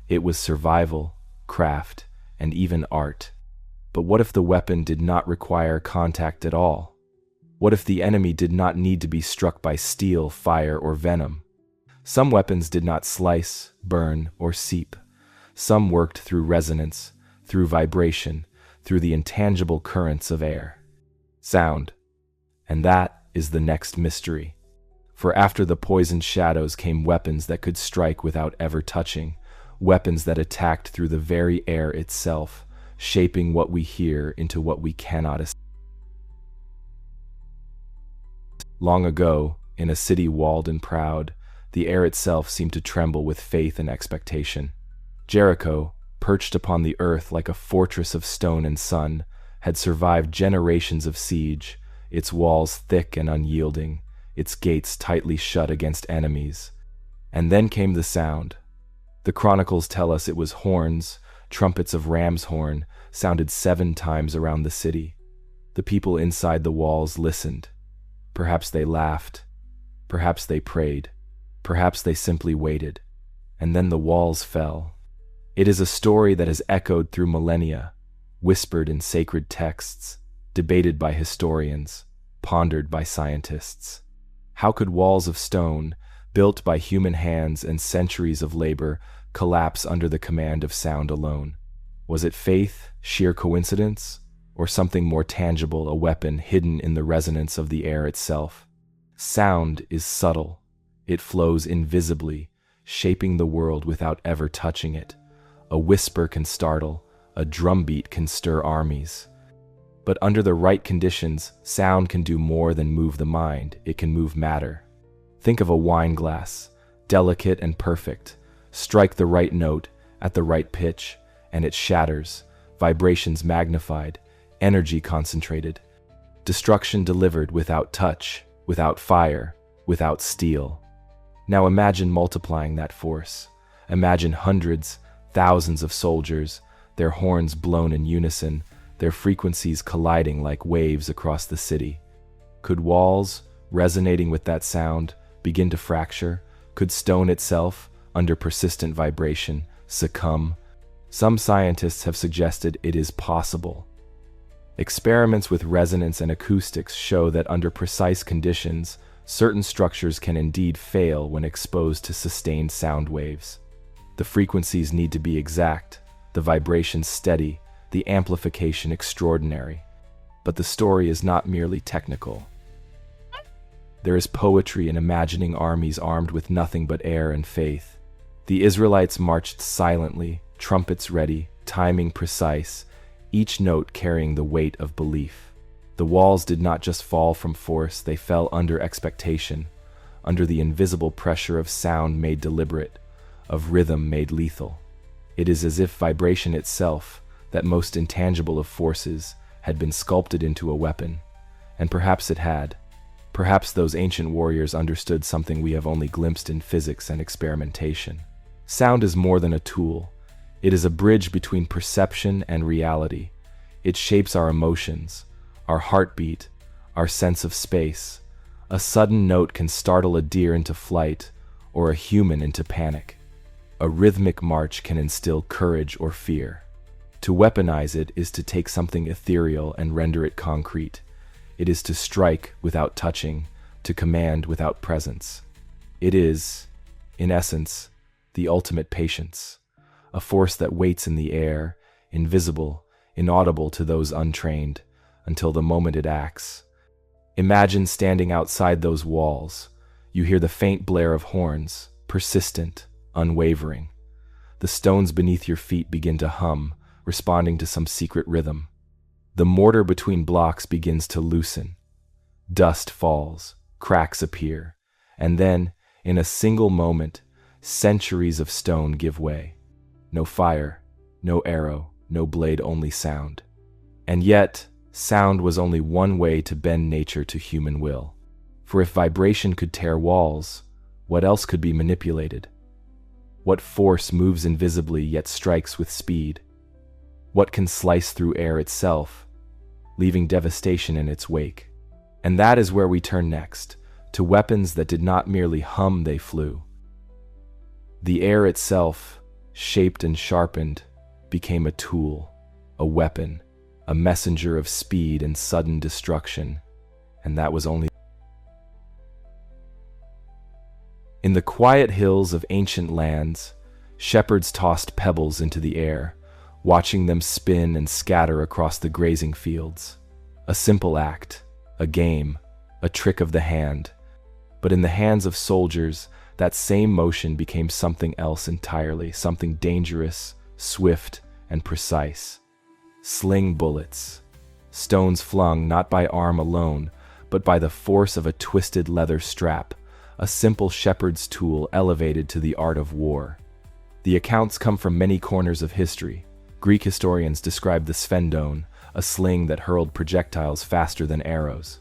it was survival, craft, and even art. But what if the weapon did not require contact at all? What if the enemy did not need to be struck by steel, fire, or venom? Some weapons did not slice, burn, or seep. Some worked through resonance, through vibration, through the intangible currents of air. Sound. And that is the next mystery. For after the poisoned shadows came weapons that could strike without ever touching, weapons that attacked through the very air itself, shaping what we hear into what we cannot escape. Long ago, in a city walled and proud, the air itself seemed to tremble with faith and expectation. Jericho, perched upon the earth like a fortress of stone and sun, had survived generations of siege, its walls thick and unyielding, its gates tightly shut against enemies. And then came the sound. The chronicles tell us it was horns, trumpets of ram's horn, sounded 7 times around the city. The people inside the walls listened. Perhaps they laughed. Perhaps they prayed. Perhaps they simply waited. And then the walls fell. It is a story that has echoed through millennia, whispered in sacred texts, debated by historians, pondered by scientists. How could walls of stone, built by human hands and centuries of labor, collapse under the command of sound alone? Was it faith, sheer coincidence, or something more tangible, a weapon hidden in the resonance of the air itself? Sound is subtle. It flows invisibly, shaping the world without ever touching it. A whisper can startle, a drumbeat can stir armies. But under the right conditions, sound can do more than move the mind, it can move matter. Think of a wine glass, delicate and perfect. Strike the right note, at the right pitch, and it shatters, vibrations magnified, energy concentrated, destruction delivered without touch, without fire, without steel. Now imagine multiplying that force. Imagine hundreds, thousands of soldiers, their horns blown in unison, their frequencies colliding like waves across the city. Could walls, resonating with that sound, begin to fracture? Could stone itself, under persistent vibration, succumb? Some scientists have suggested it is possible. Experiments with resonance and acoustics show that under precise conditions, certain structures can indeed fail when exposed to sustained sound waves. The frequencies need to be exact, the vibrations steady, the amplification extraordinary. But the story is not merely technical. There is poetry in imagining armies armed with nothing but air and faith. The Israelites marched silently, trumpets ready, timing precise, each note carrying the weight of belief. The walls did not just fall from force, they fell under expectation, under the invisible pressure of sound made deliberate, of rhythm made lethal. It is as if vibration itself, that most intangible of forces, had been sculpted into a weapon. And perhaps it had. Perhaps those ancient warriors understood something we have only glimpsed in physics and experimentation. Sound is more than a tool. It is a bridge between perception and reality. It shapes our emotions, our heartbeat, our sense of space. A sudden note can startle a deer into flight or a human into panic. A rhythmic march can instill courage or fear. To weaponize it is to take something ethereal and render it concrete. It is to strike without touching, to command without presence. It is, in essence, the ultimate patience, a force that waits in the air, invisible, inaudible to those untrained, until the moment it acts. Imagine standing outside those walls. You hear the faint blare of horns, persistent, unwavering. The stones beneath your feet begin to hum, responding to some secret rhythm. The mortar between blocks begins to loosen. Dust falls, cracks appear, and then, in a single moment, centuries of stone give way. No fire, no arrow, no blade, only sound. And yet, sound was only one way to bend nature to human will. For if vibration could tear walls, what else could be manipulated? What force moves invisibly yet strikes with speed? What can slice through air itself, leaving devastation in its wake? And that is where we turn next, to weapons that did not merely hum, they flew. The air itself, shaped and sharpened, became a tool, a weapon, a messenger of speed and sudden destruction, and that was only. In the quiet hills of ancient lands, shepherds tossed pebbles into the air, watching them spin and scatter across the grazing fields. A simple act, a game, a trick of the hand. But in the hands of soldiers, that same motion became something else entirely, something dangerous, swift, and precise. Sling bullets, stones flung not by arm alone, but by the force of a twisted leather strap, a simple shepherd's tool elevated to the art of war. The accounts come from many corners of history. Greek historians describe the sphendon, a sling that hurled projectiles faster than arrows.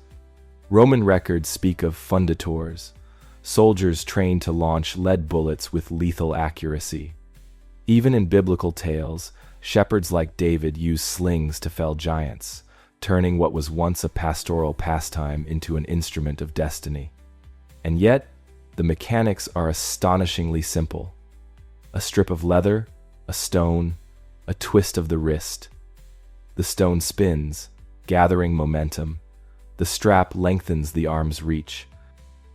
Roman records speak of fundators, soldiers trained to launch lead bullets with lethal accuracy. Even in biblical tales, shepherds like David used slings to fell giants, turning what was once a pastoral pastime into an instrument of destiny. And yet, the mechanics are astonishingly simple. A strip of leather, a stone, a twist of the wrist. The stone spins, gathering momentum. The strap lengthens the arm's reach.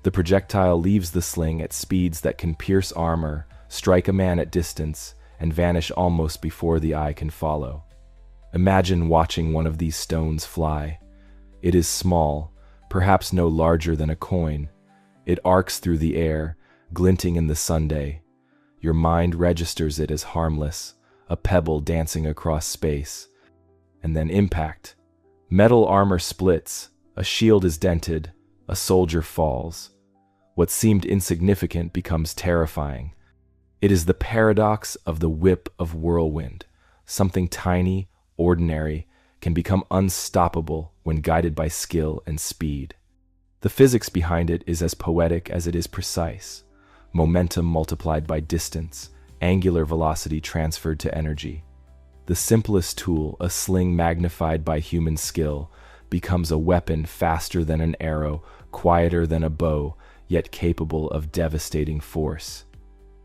The projectile leaves the sling at speeds that can pierce armor, strike a man at distance, and vanish almost before the eye can follow. Imagine watching one of these stones fly. It is small, perhaps no larger than a coin. It arcs through the air, glinting in the sunday. Your mind registers it as harmless, a pebble dancing across space. And then impact. Metal armor splits, a shield is dented, a soldier falls. What seemed insignificant becomes terrifying. It is the paradox of the whip of whirlwind. Something tiny, ordinary, can become unstoppable when guided by skill and speed. The physics behind it is as poetic as it is precise. Momentum multiplied by distance, angular velocity transferred to energy. The simplest tool, a sling magnified by human skill, becomes a weapon faster than an arrow, quieter than a bow, yet capable of devastating force.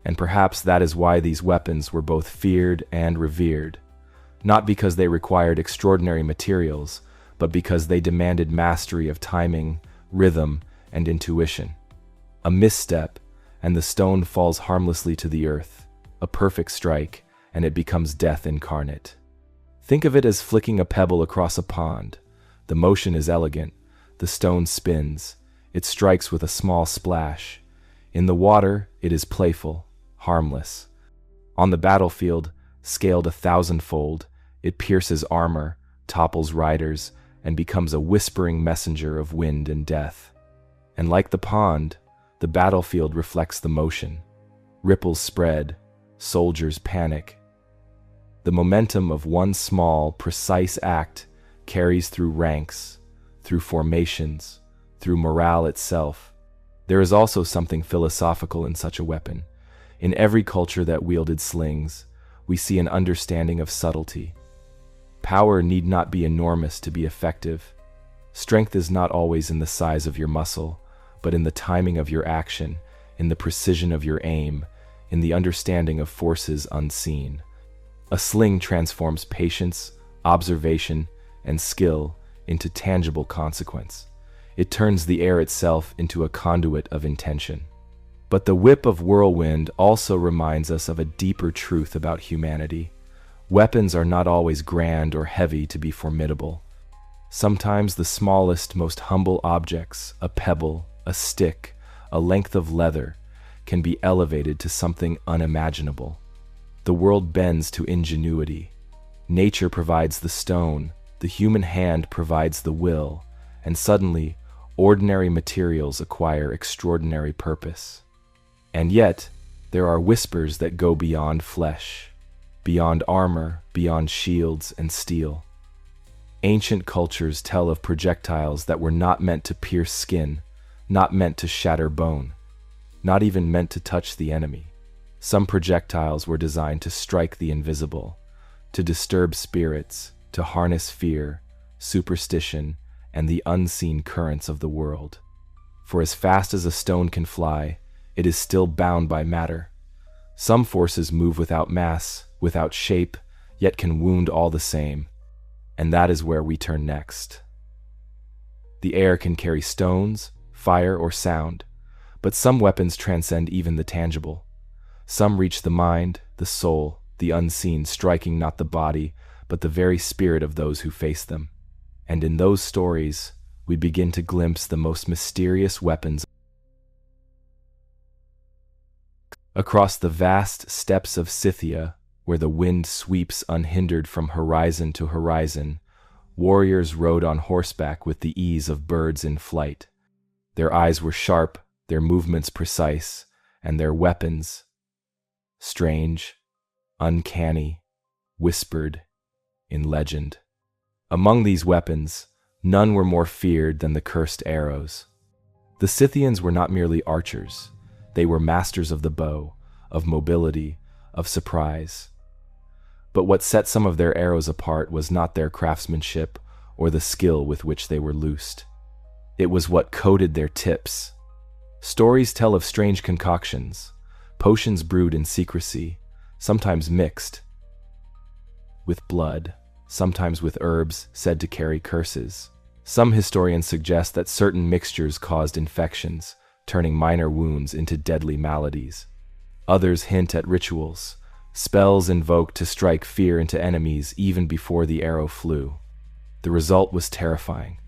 And perhaps that is why these weapons were both feared and revered. Not because they required extraordinary materials, but because they demanded mastery of timing, rhythm, and intuition. A misstep, and the stone falls harmlessly to the earth. A perfect strike, and it becomes death incarnate. Think of it as flicking a pebble across a pond. The motion is elegant. The stone spins. It strikes with a small splash. In the water, it is playful, harmless. On the battlefield, scaled 1,000-fold, it pierces armor, topples riders, and becomes a whispering messenger of wind and death. And like the pond, the battlefield reflects the motion. Ripples spread, soldiers panic. The momentum of one small, precise act carries through ranks, through formations, through morale itself. There is also something philosophical in such a weapon. In every culture that wielded slings, we see an understanding of subtlety. Power need not be enormous to be effective. Strength is not always in the size of your muscle, but in the timing of your action, in the precision of your aim, in the understanding of forces unseen. A sling transforms patience, observation, and skill into tangible consequence. It turns the air itself into a conduit of intention. But the whip of whirlwind also reminds us of a deeper truth about humanity. Weapons are not always grand or heavy to be formidable. Sometimes the smallest, most humble objects, a pebble, a stick, a length of leather, can be elevated to something unimaginable. The world bends to ingenuity. Nature provides the stone, the human hand provides the will, and suddenly, ordinary materials acquire extraordinary purpose. And yet, there are whispers that go beyond flesh, beyond armor, beyond shields and steel. Ancient cultures tell of projectiles that were not meant to pierce skin, not meant to shatter bone, not even meant to touch the enemy. Some projectiles were designed to strike the invisible, to disturb spirits, to harness fear, superstition, and the unseen currents of the world. For as fast as a stone can fly, it is still bound by matter. Some forces move without mass, without shape, yet can wound all the same. And that is where we turn next. The air can carry stones, fire, or sound, but some weapons transcend even the tangible. Some reach the mind, the soul, the unseen, striking not the body, but the very spirit of those who face them. And in those stories, we begin to glimpse the most mysterious weapons. Across the vast steppes of Scythia, where the wind sweeps unhindered from horizon to horizon, warriors rode on horseback with the ease of birds in flight. Their eyes were sharp, their movements precise, and their weapons strange, uncanny, whispered in legend. Among these weapons, none were more feared than the cursed arrows. The Scythians were not merely archers. They were masters of the bow, of mobility, of surprise. But what set some of their arrows apart was not their craftsmanship or the skill with which they were loosed. It was what coated their tips. Stories tell of strange concoctions, potions brewed in secrecy, sometimes mixed with blood, sometimes with herbs said to carry curses. Some historians suggest that certain mixtures caused infections, turning minor wounds into deadly maladies. Others hint at rituals, spells invoked to strike fear into enemies even before the arrow flew. The result was terrifying.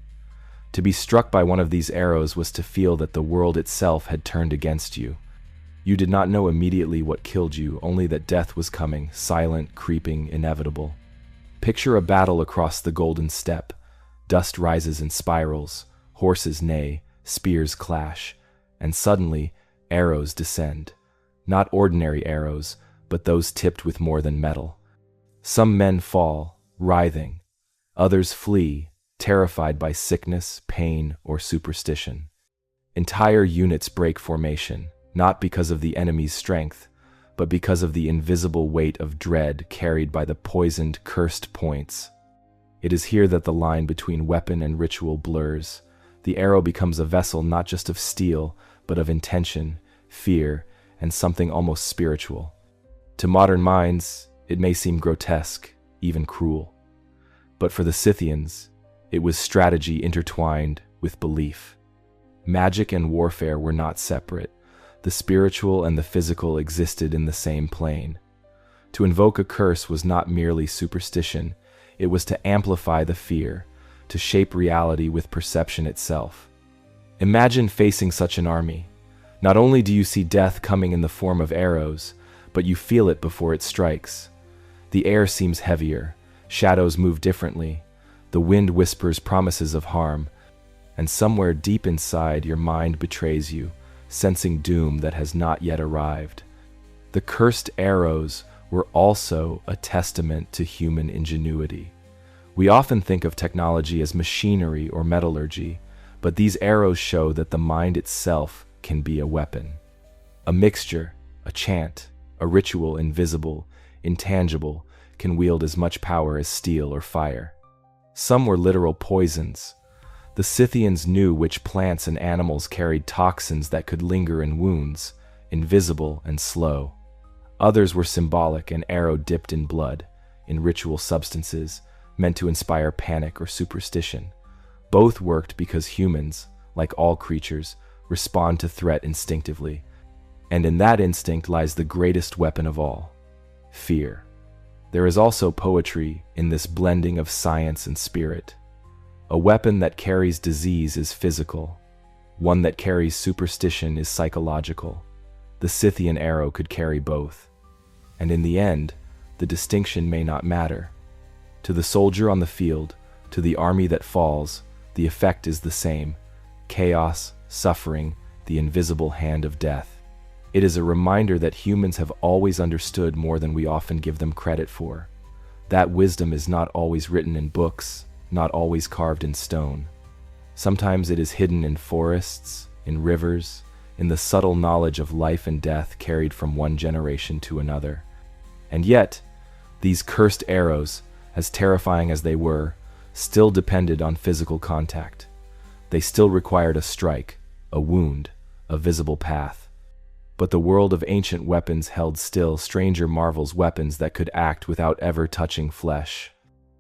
To be struck by one of these arrows was to feel that the world itself had turned against you. You did not know immediately what killed you, only that death was coming, silent, creeping, inevitable. Picture a battle across the golden steppe. Dust rises in spirals, horses neigh, spears clash, and suddenly arrows descend. Not ordinary arrows, but those tipped with more than metal. Some men fall, writhing. Others flee, terrified by sickness, pain, or superstition. Entire units break formation, not because of the enemy's strength, but because of the invisible weight of dread carried by the poisoned, cursed points. It is here that the line between weapon and ritual blurs. The arrow becomes a vessel not just of steel, but of intention, fear, and something almost spiritual. To modern minds, it may seem grotesque, even cruel. But for the Scythians, it was strategy intertwined with belief. Magic and warfare were not separate. The spiritual and the physical existed in the same plane. To invoke a curse was not merely superstition, it was to amplify the fear, to shape reality with perception itself. Imagine facing such an army. Not only do you see death coming in the form of arrows, but you feel it before it strikes. The air seems heavier, shadows move differently, the wind whispers promises of harm, and somewhere deep inside your mind betrays you, sensing doom that has not yet arrived. The cursed arrows were also a testament to human ingenuity. We often think of technology as machinery or metallurgy, but these arrows show that the mind itself can be a weapon. A mixture, a chant, a ritual invisible, intangible, can wield as much power as steel or fire. Some were literal poisons. The Scythians knew which plants and animals carried toxins that could linger in wounds, invisible and slow. Others were symbolic, an arrow dipped in blood, in ritual substances, meant to inspire panic or superstition. Both worked because humans, like all creatures, respond to threat instinctively. And in that instinct lies the greatest weapon of all, fear. There is also poetry in this blending of science and spirit. A weapon that carries disease is physical. One that carries superstition is psychological. The Scythian arrow could carry both. And in the end, the distinction may not matter. To the soldier on the field, to the army that falls, the effect is the same: chaos, suffering, the invisible hand of death. It is a reminder that humans have always understood more than we often give them credit for. That wisdom is not always written in books, not always carved in stone. Sometimes it is hidden in forests, in rivers, in the subtle knowledge of life and death carried from one generation to another. And yet, these cursed arrows, as terrifying as they were, still depended on physical contact. They still required a strike, a wound, a visible path. But the world of ancient weapons held still stranger marvels, weapons that could act without ever touching flesh.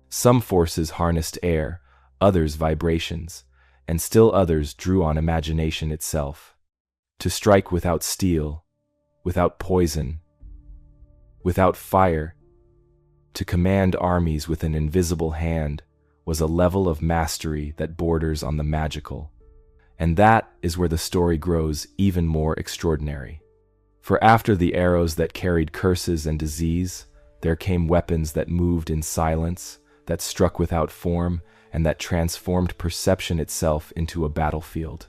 Some forces harnessed air, others vibrations, and still others drew on imagination itself. To strike without steel, without poison, without fire, to command armies with an invisible hand, was a level of mastery that borders on the magical. And that is where the story grows even more extraordinary. For after the arrows that carried curses and disease, there came weapons that moved in silence, that struck without form, and that transformed perception itself into a battlefield.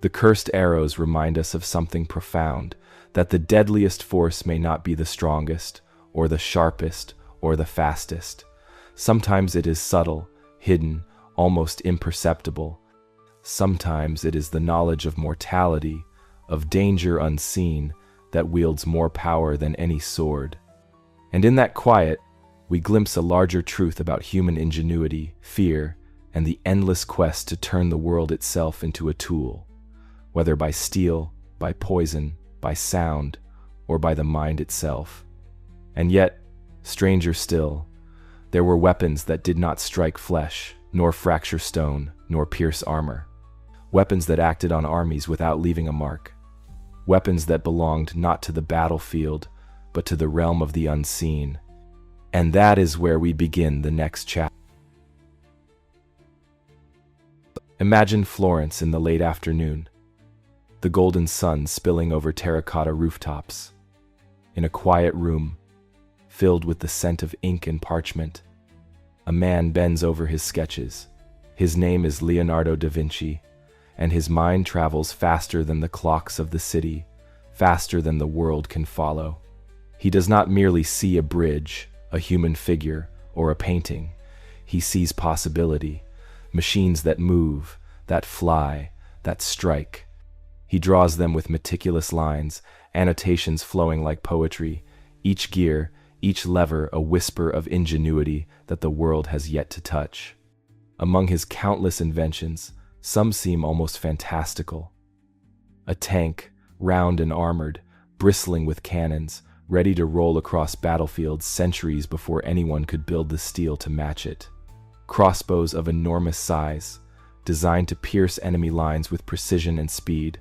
The cursed arrows remind us of something profound, that the deadliest force may not be the strongest, or the sharpest, or the fastest. Sometimes it is subtle, hidden, almost imperceptible. Sometimes it is the knowledge of mortality, of danger unseen, that wields more power than any sword. And in that quiet, we glimpse a larger truth about human ingenuity, fear, and the endless quest to turn the world itself into a tool, whether by steel, by poison, by sound, or by the mind itself. And yet, stranger still, there were weapons that did not strike flesh, nor fracture stone, nor pierce armor. Weapons that acted on armies without leaving a mark. Weapons that belonged not to the battlefield, but to the realm of the unseen. And that is where we begin the next chapter. Imagine Florence in the late afternoon, the golden sun spilling over terracotta rooftops. In a quiet room, filled with the scent of ink and parchment, a man bends over his sketches. His name is Leonardo da Vinci, and his mind travels faster than the clocks of the city, faster than the world can follow. He does not merely see a bridge, a human figure, or a painting. he sees possibility, machines that move, that fly, that strike. He draws them with meticulous lines, annotations flowing like poetry, each gear, each lever a whisper of ingenuity that the world has yet to touch. Among his countless inventions, some seem almost fantastical. A tank, round and armored, bristling with cannons, ready to roll across battlefields centuries before anyone could build the steel to match it. Crossbows of enormous size, designed to pierce enemy lines with precision and speed.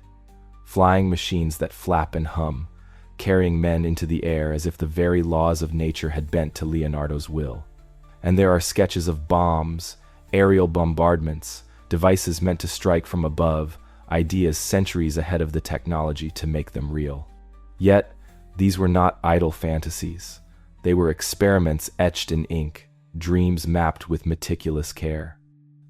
Flying machines that flap and hum, carrying men into the air as if the very laws of nature had bent to Leonardo's will. And there are sketches of bombs, aerial bombardments, devices meant to strike from above, ideas centuries ahead of the technology to make them real. Yet, these were not idle fantasies. They were experiments etched in ink, dreams mapped with meticulous care.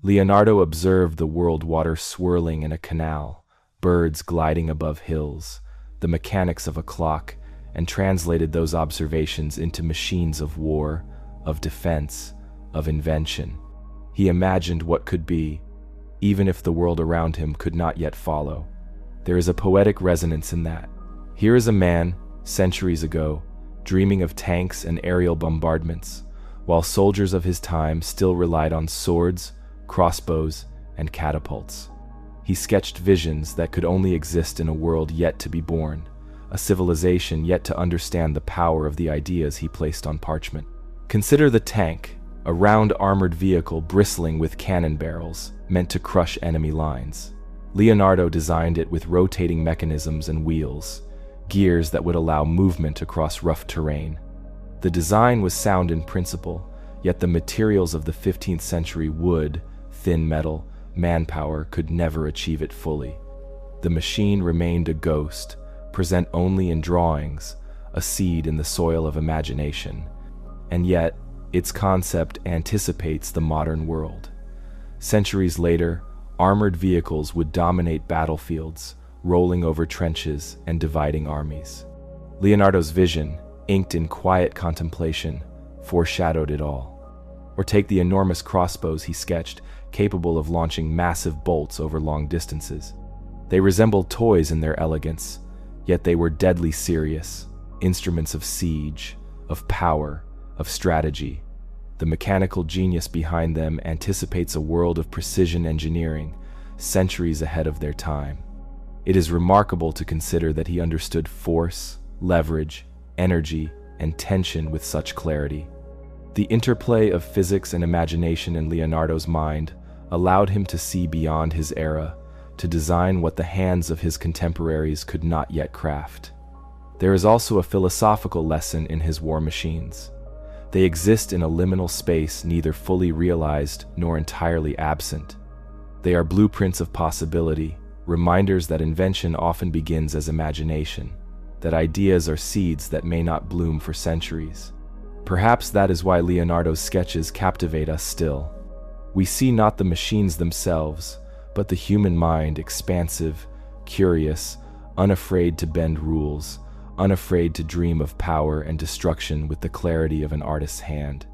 Leonardo observed the world water swirling in a canal, birds gliding above hills, the mechanics of a clock, and translated those observations into machines of war, of defense, of invention. He imagined what could be, even if the world around him could not yet follow. There is a poetic resonance in that. Here is a man, centuries ago, dreaming of tanks and aerial bombardments, while soldiers of his time still relied on swords, crossbows, and catapults. He sketched visions that could only exist in a world yet to be born, a civilization yet to understand the power of the ideas he placed on parchment. Consider the tank, a round armored vehicle bristling with cannon barrels, meant to crush enemy lines. Leonardo designed it with rotating mechanisms and wheels, gears that would allow movement across rough terrain. The design was sound in principle, yet the materials of the 15th century wood, thin metal, manpower could never achieve it fully. The machine remained a ghost, present only in drawings, a seed in the soil of imagination. And yet, its concept anticipates the modern world. Centuries later, armored vehicles would dominate battlefields, rolling over trenches and dividing armies. Leonardo's vision, inked in quiet contemplation, foreshadowed it all. Or take the enormous crossbows he sketched, capable of launching massive bolts over long distances. They resembled toys in their elegance, yet they were deadly serious, instruments of siege, of power, of strategy. The mechanical genius behind them anticipates a world of precision engineering, centuries ahead of their time. It is remarkable to consider that he understood force, leverage, energy, and tension with such clarity. The interplay of physics and imagination in Leonardo's mind allowed him to see beyond his era, to design what the hands of his contemporaries could not yet craft. There is also a philosophical lesson in his war machines. They exist in a liminal space neither fully realized nor entirely absent. They are blueprints of possibility, reminders that invention often begins as imagination, that ideas are seeds that may not bloom for centuries. Perhaps that is why Leonardo's sketches captivate us still. We see not the machines themselves, but the human mind, expansive, curious, unafraid to bend rules, unafraid to dream of power and destruction with the clarity of an artist's hand.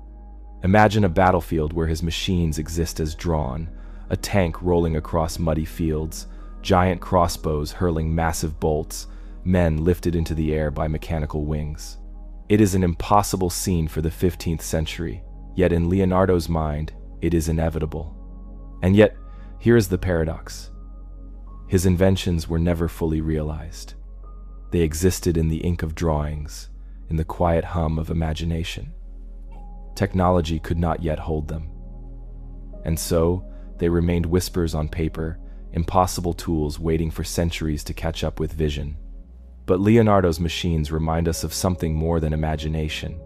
Imagine a battlefield where his machines exist as drawn, a tank rolling across muddy fields, giant crossbows hurling massive bolts, men lifted into the air by mechanical wings. It is an impossible scene for the 15th century, yet in Leonardo's mind, it is inevitable. And yet, here is the paradox. His inventions were never fully realized. They existed in the ink of drawings, in the quiet hum of imagination. Technology could not yet hold them. And so, they remained whispers on paper, impossible tools waiting for centuries to catch up with vision. But Leonardo's machines remind us of something more than imagination.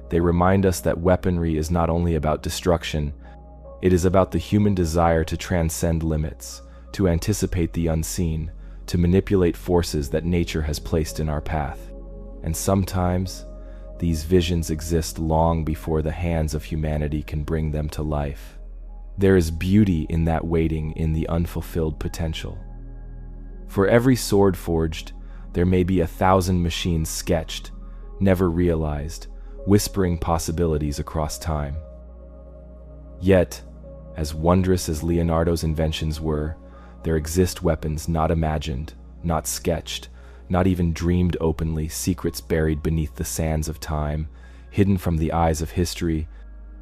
They remind us that weaponry is not only about destruction, it is about the human desire to transcend limits, to anticipate the unseen, to manipulate forces that nature has placed in our path. And sometimes, these visions exist long before the hands of humanity can bring them to life. There is beauty in that waiting in the unfulfilled potential. For every sword forged, there may be 1,000 machines sketched, never realized, whispering possibilities across time. Yet, as wondrous as Leonardo's inventions were, there exist weapons not imagined, not sketched, not even dreamed openly, secrets buried beneath the sands of time, hidden from the eyes of history,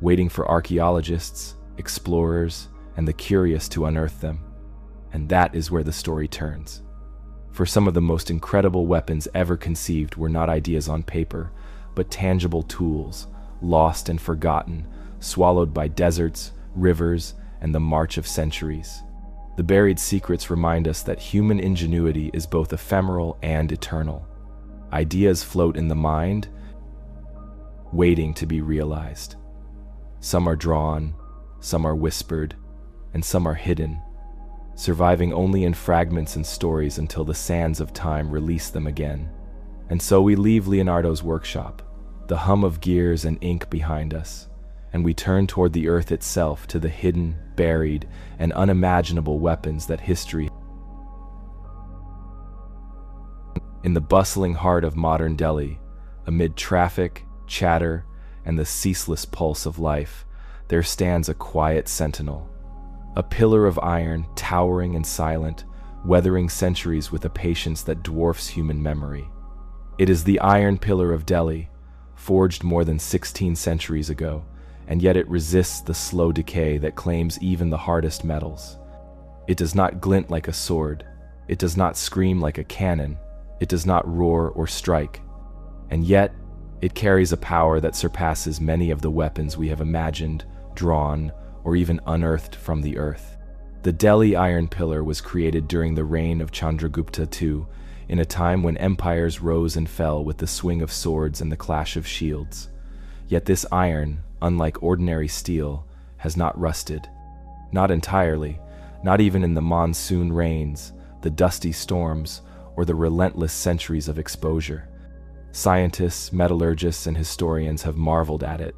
waiting for archaeologists, explorers, and the curious to unearth them. And that is where the story turns. For some of the most incredible weapons ever conceived were not ideas on paper, but tangible tools, lost and forgotten, swallowed by deserts, rivers, and the march of centuries. The buried secrets remind us that human ingenuity is both ephemeral and eternal. Ideas float in the mind, waiting to be realized. Some are drawn, some are whispered, and some are hidden, surviving only in fragments and stories until the sands of time release them again. And so we leave Leonardo's workshop, the hum of gears and ink behind us, and we turn toward the earth itself, to the hidden, buried, and unimaginable weapons that history. In the bustling heart of modern Delhi, amid traffic, chatter, and the ceaseless pulse of life, there stands a quiet sentinel, a pillar of iron, towering and silent, weathering centuries with a patience that dwarfs human memory. It is the Iron Pillar of Delhi, forged more than 16 centuries ago, and yet it resists the slow decay that claims even the hardest metals. It does not glint like a sword, it does not scream like a cannon, it does not roar or strike, and yet it carries a power that surpasses many of the weapons we have imagined, drawn, or even unearthed from the earth. The Delhi Iron Pillar was created during the reign of Chandragupta II, in a time when empires rose and fell with the swing of swords and the clash of shields. Yet this iron, unlike ordinary steel, has not rusted. Not entirely, not even in the monsoon rains, the dusty storms, or the relentless centuries of exposure. Scientists, metallurgists, and historians have marveled at it.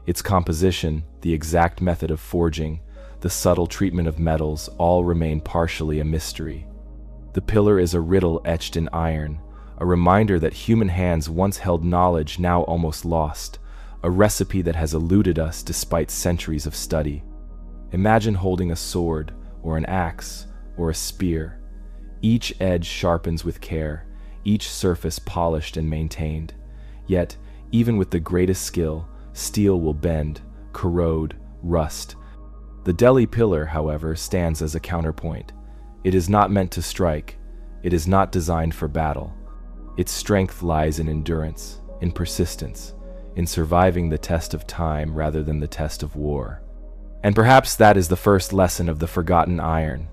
Its composition, the exact method of forging, the subtle treatment of metals, all remain partially a mystery. The pillar is a riddle etched in iron, a reminder that human hands once held knowledge now almost lost, a recipe that has eluded us despite centuries of study. Imagine holding a sword, or an axe, or a spear. Each edge sharpens with care, each surface polished and maintained. Yet, even with the greatest skill, steel will bend, corrode, rust. The Delhi Pillar, however, stands as a counterpoint. It is not meant to strike. It is not designed for battle. Its strength lies in endurance, in persistence, in surviving the test of time rather than the test of war. And perhaps that is the first lesson of the forgotten iron.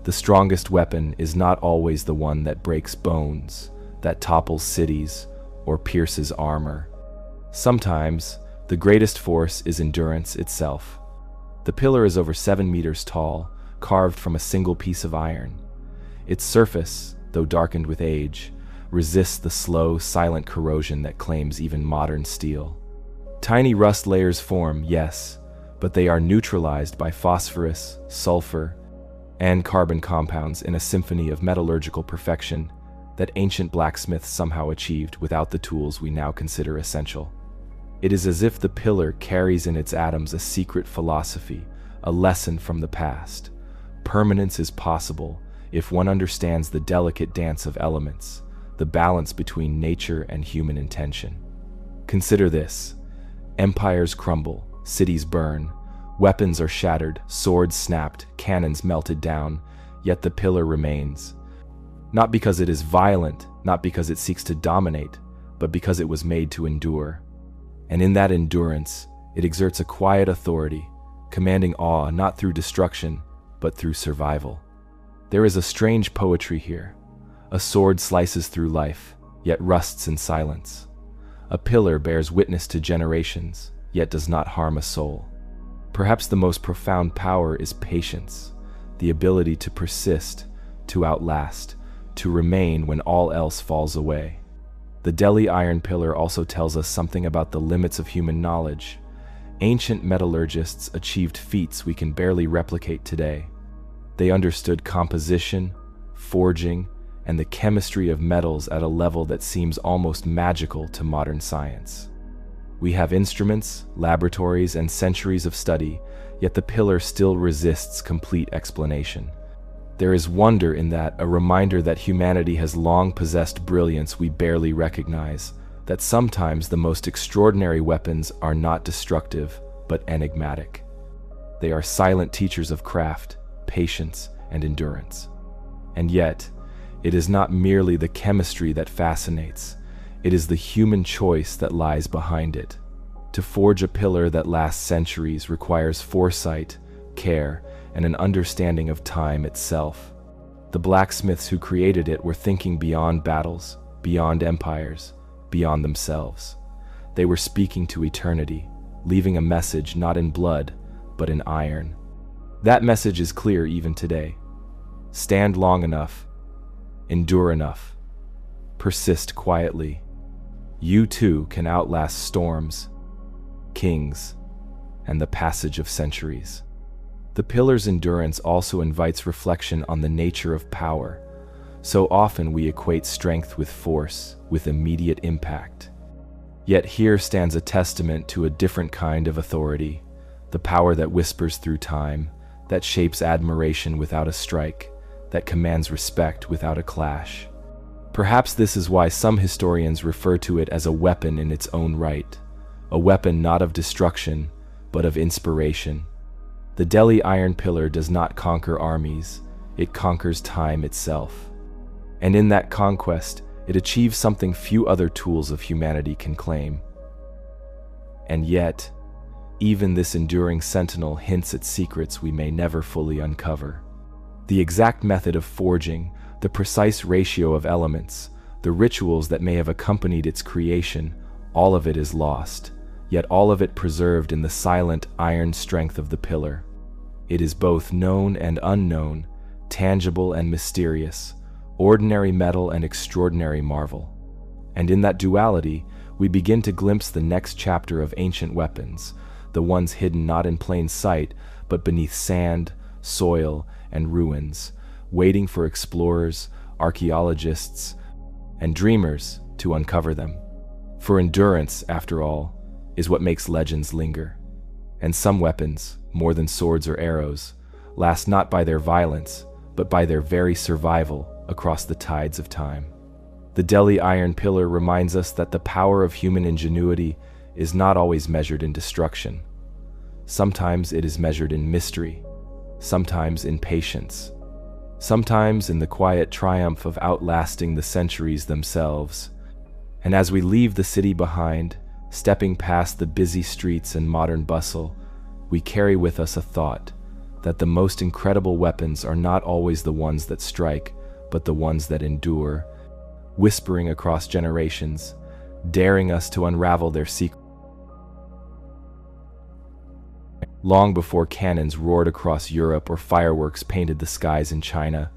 The strongest weapon is not always the one that breaks bones, that topples cities, or pierces armor. Sometimes, the greatest force is endurance itself. The pillar is over 7 meters tall, carved from a single piece of iron. Its surface, though darkened with age, resists the slow, silent corrosion that claims even modern steel. Tiny rust layers form, yes, but they are neutralized by phosphorus, sulfur, and carbon compounds in a symphony of metallurgical perfection that ancient blacksmiths somehow achieved without the tools we now consider essential. It is as if the pillar carries in its atoms a secret philosophy, a lesson from the past. Permanence is possible if one understands the delicate dance of elements, the balance between nature and human intention. Consider this: empires crumble, cities burn, weapons are shattered, swords snapped, cannons melted down, yet the pillar remains. Not because it is violent, not because it seeks to dominate, but because it was made to endure. And in that endurance, it exerts a quiet authority, commanding awe not through destruction, but through survival. There is a strange poetry here. A sword slices through life, yet rusts in silence. A pillar bears witness to generations, yet does not harm a soul. Perhaps the most profound power is patience, the ability to persist, to outlast, to remain when all else falls away. The Delhi Iron Pillar also tells us something about the limits of human knowledge. Ancient metallurgists achieved feats we can barely replicate today. They understood composition, forging, and the chemistry of metals at a level that seems almost magical to modern science. We have instruments, laboratories, and centuries of study, yet the pillar still resists complete explanation. There is wonder in that, a reminder that humanity has long possessed brilliance we barely recognize, that sometimes the most extraordinary weapons are not destructive, but enigmatic. They are silent teachers of craft, patience, and endurance. And yet, it is not merely the chemistry that fascinates, it is the human choice that lies behind it. To forge a pillar that lasts centuries requires foresight, care, and an understanding of time itself. The blacksmiths who created it were thinking beyond battles, beyond empires, beyond themselves. They were speaking to eternity, leaving a message not in blood, but in iron. That message is clear even today. Stand long enough, endure enough, persist quietly. You too can outlast storms, kings, and the passage of centuries. The pillar's endurance also invites reflection on the nature of power. So often we equate strength with force, with immediate impact. Yet here stands a testament to a different kind of authority, the power that whispers through time, that shapes admiration without a strike, that commands respect without a clash. Perhaps this is why some historians refer to it as a weapon in its own right, a weapon not of destruction, but of inspiration. The Delhi Iron Pillar does not conquer armies, it conquers time itself. And in that conquest, it achieves something few other tools of humanity can claim. And yet, even this enduring sentinel hints at secrets we may never fully uncover. The exact method of forging, the precise ratio of elements, the rituals that may have accompanied its creation, all of it is lost, yet all of it preserved in the silent iron strength of the pillar. It is both known and unknown, tangible and mysterious, ordinary metal and extraordinary marvel. And in that duality, we begin to glimpse the next chapter of ancient weapons, the ones hidden not in plain sight, but beneath sand, soil, and ruins, waiting for explorers, archaeologists, and dreamers to uncover them. For endurance, after all, is what makes legends linger. And some weapons, more than swords or arrows, last not by their violence, but by their very survival across the tides of time. The Delhi Iron Pillar reminds us that the power of human ingenuity is not always measured in destruction. Sometimes it is measured in mystery, sometimes in patience, sometimes in the quiet triumph of outlasting the centuries themselves. And as we leave the city behind, stepping past the busy streets and modern bustle, we carry with us a thought that the most incredible weapons are not always the ones that strike, but the ones that endure, whispering across generations, daring us to unravel their secrets. Long before cannons roared across Europe or fireworks painted the skies in China,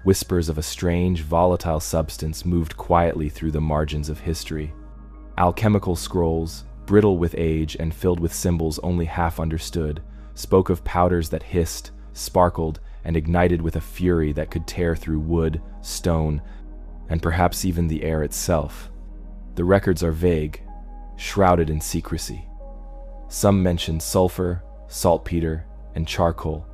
whispers of a strange, volatile substance moved quietly through the margins of history. Alchemical scrolls, brittle with age and filled with symbols only half understood, spoke of powders that hissed, sparkled, and ignited with a fury that could tear through wood, stone, and perhaps even the air itself. The records are vague, shrouded in secrecy. Some mention sulfur, saltpeter, and charcoal,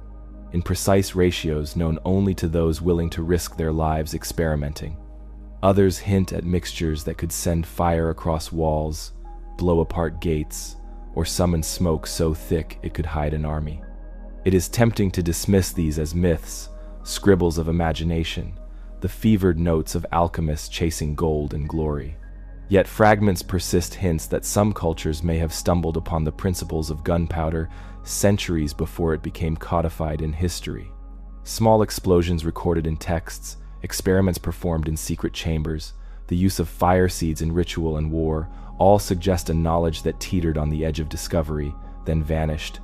in precise ratios known only to those willing to risk their lives experimenting. Others hint at mixtures that could send fire across walls, blow apart gates, or summon smoke so thick it could hide an army. It is tempting to dismiss these as myths, scribbles of imagination, the fevered notes of alchemists chasing gold and glory. Yet fragments persist hints that some cultures may have stumbled upon the principles of gunpowder centuries before it became codified in history. Small explosions recorded in texts, experiments performed in secret chambers, the use of fire seeds in ritual and war, all suggest a knowledge that teetered on the edge of discovery, then vanished,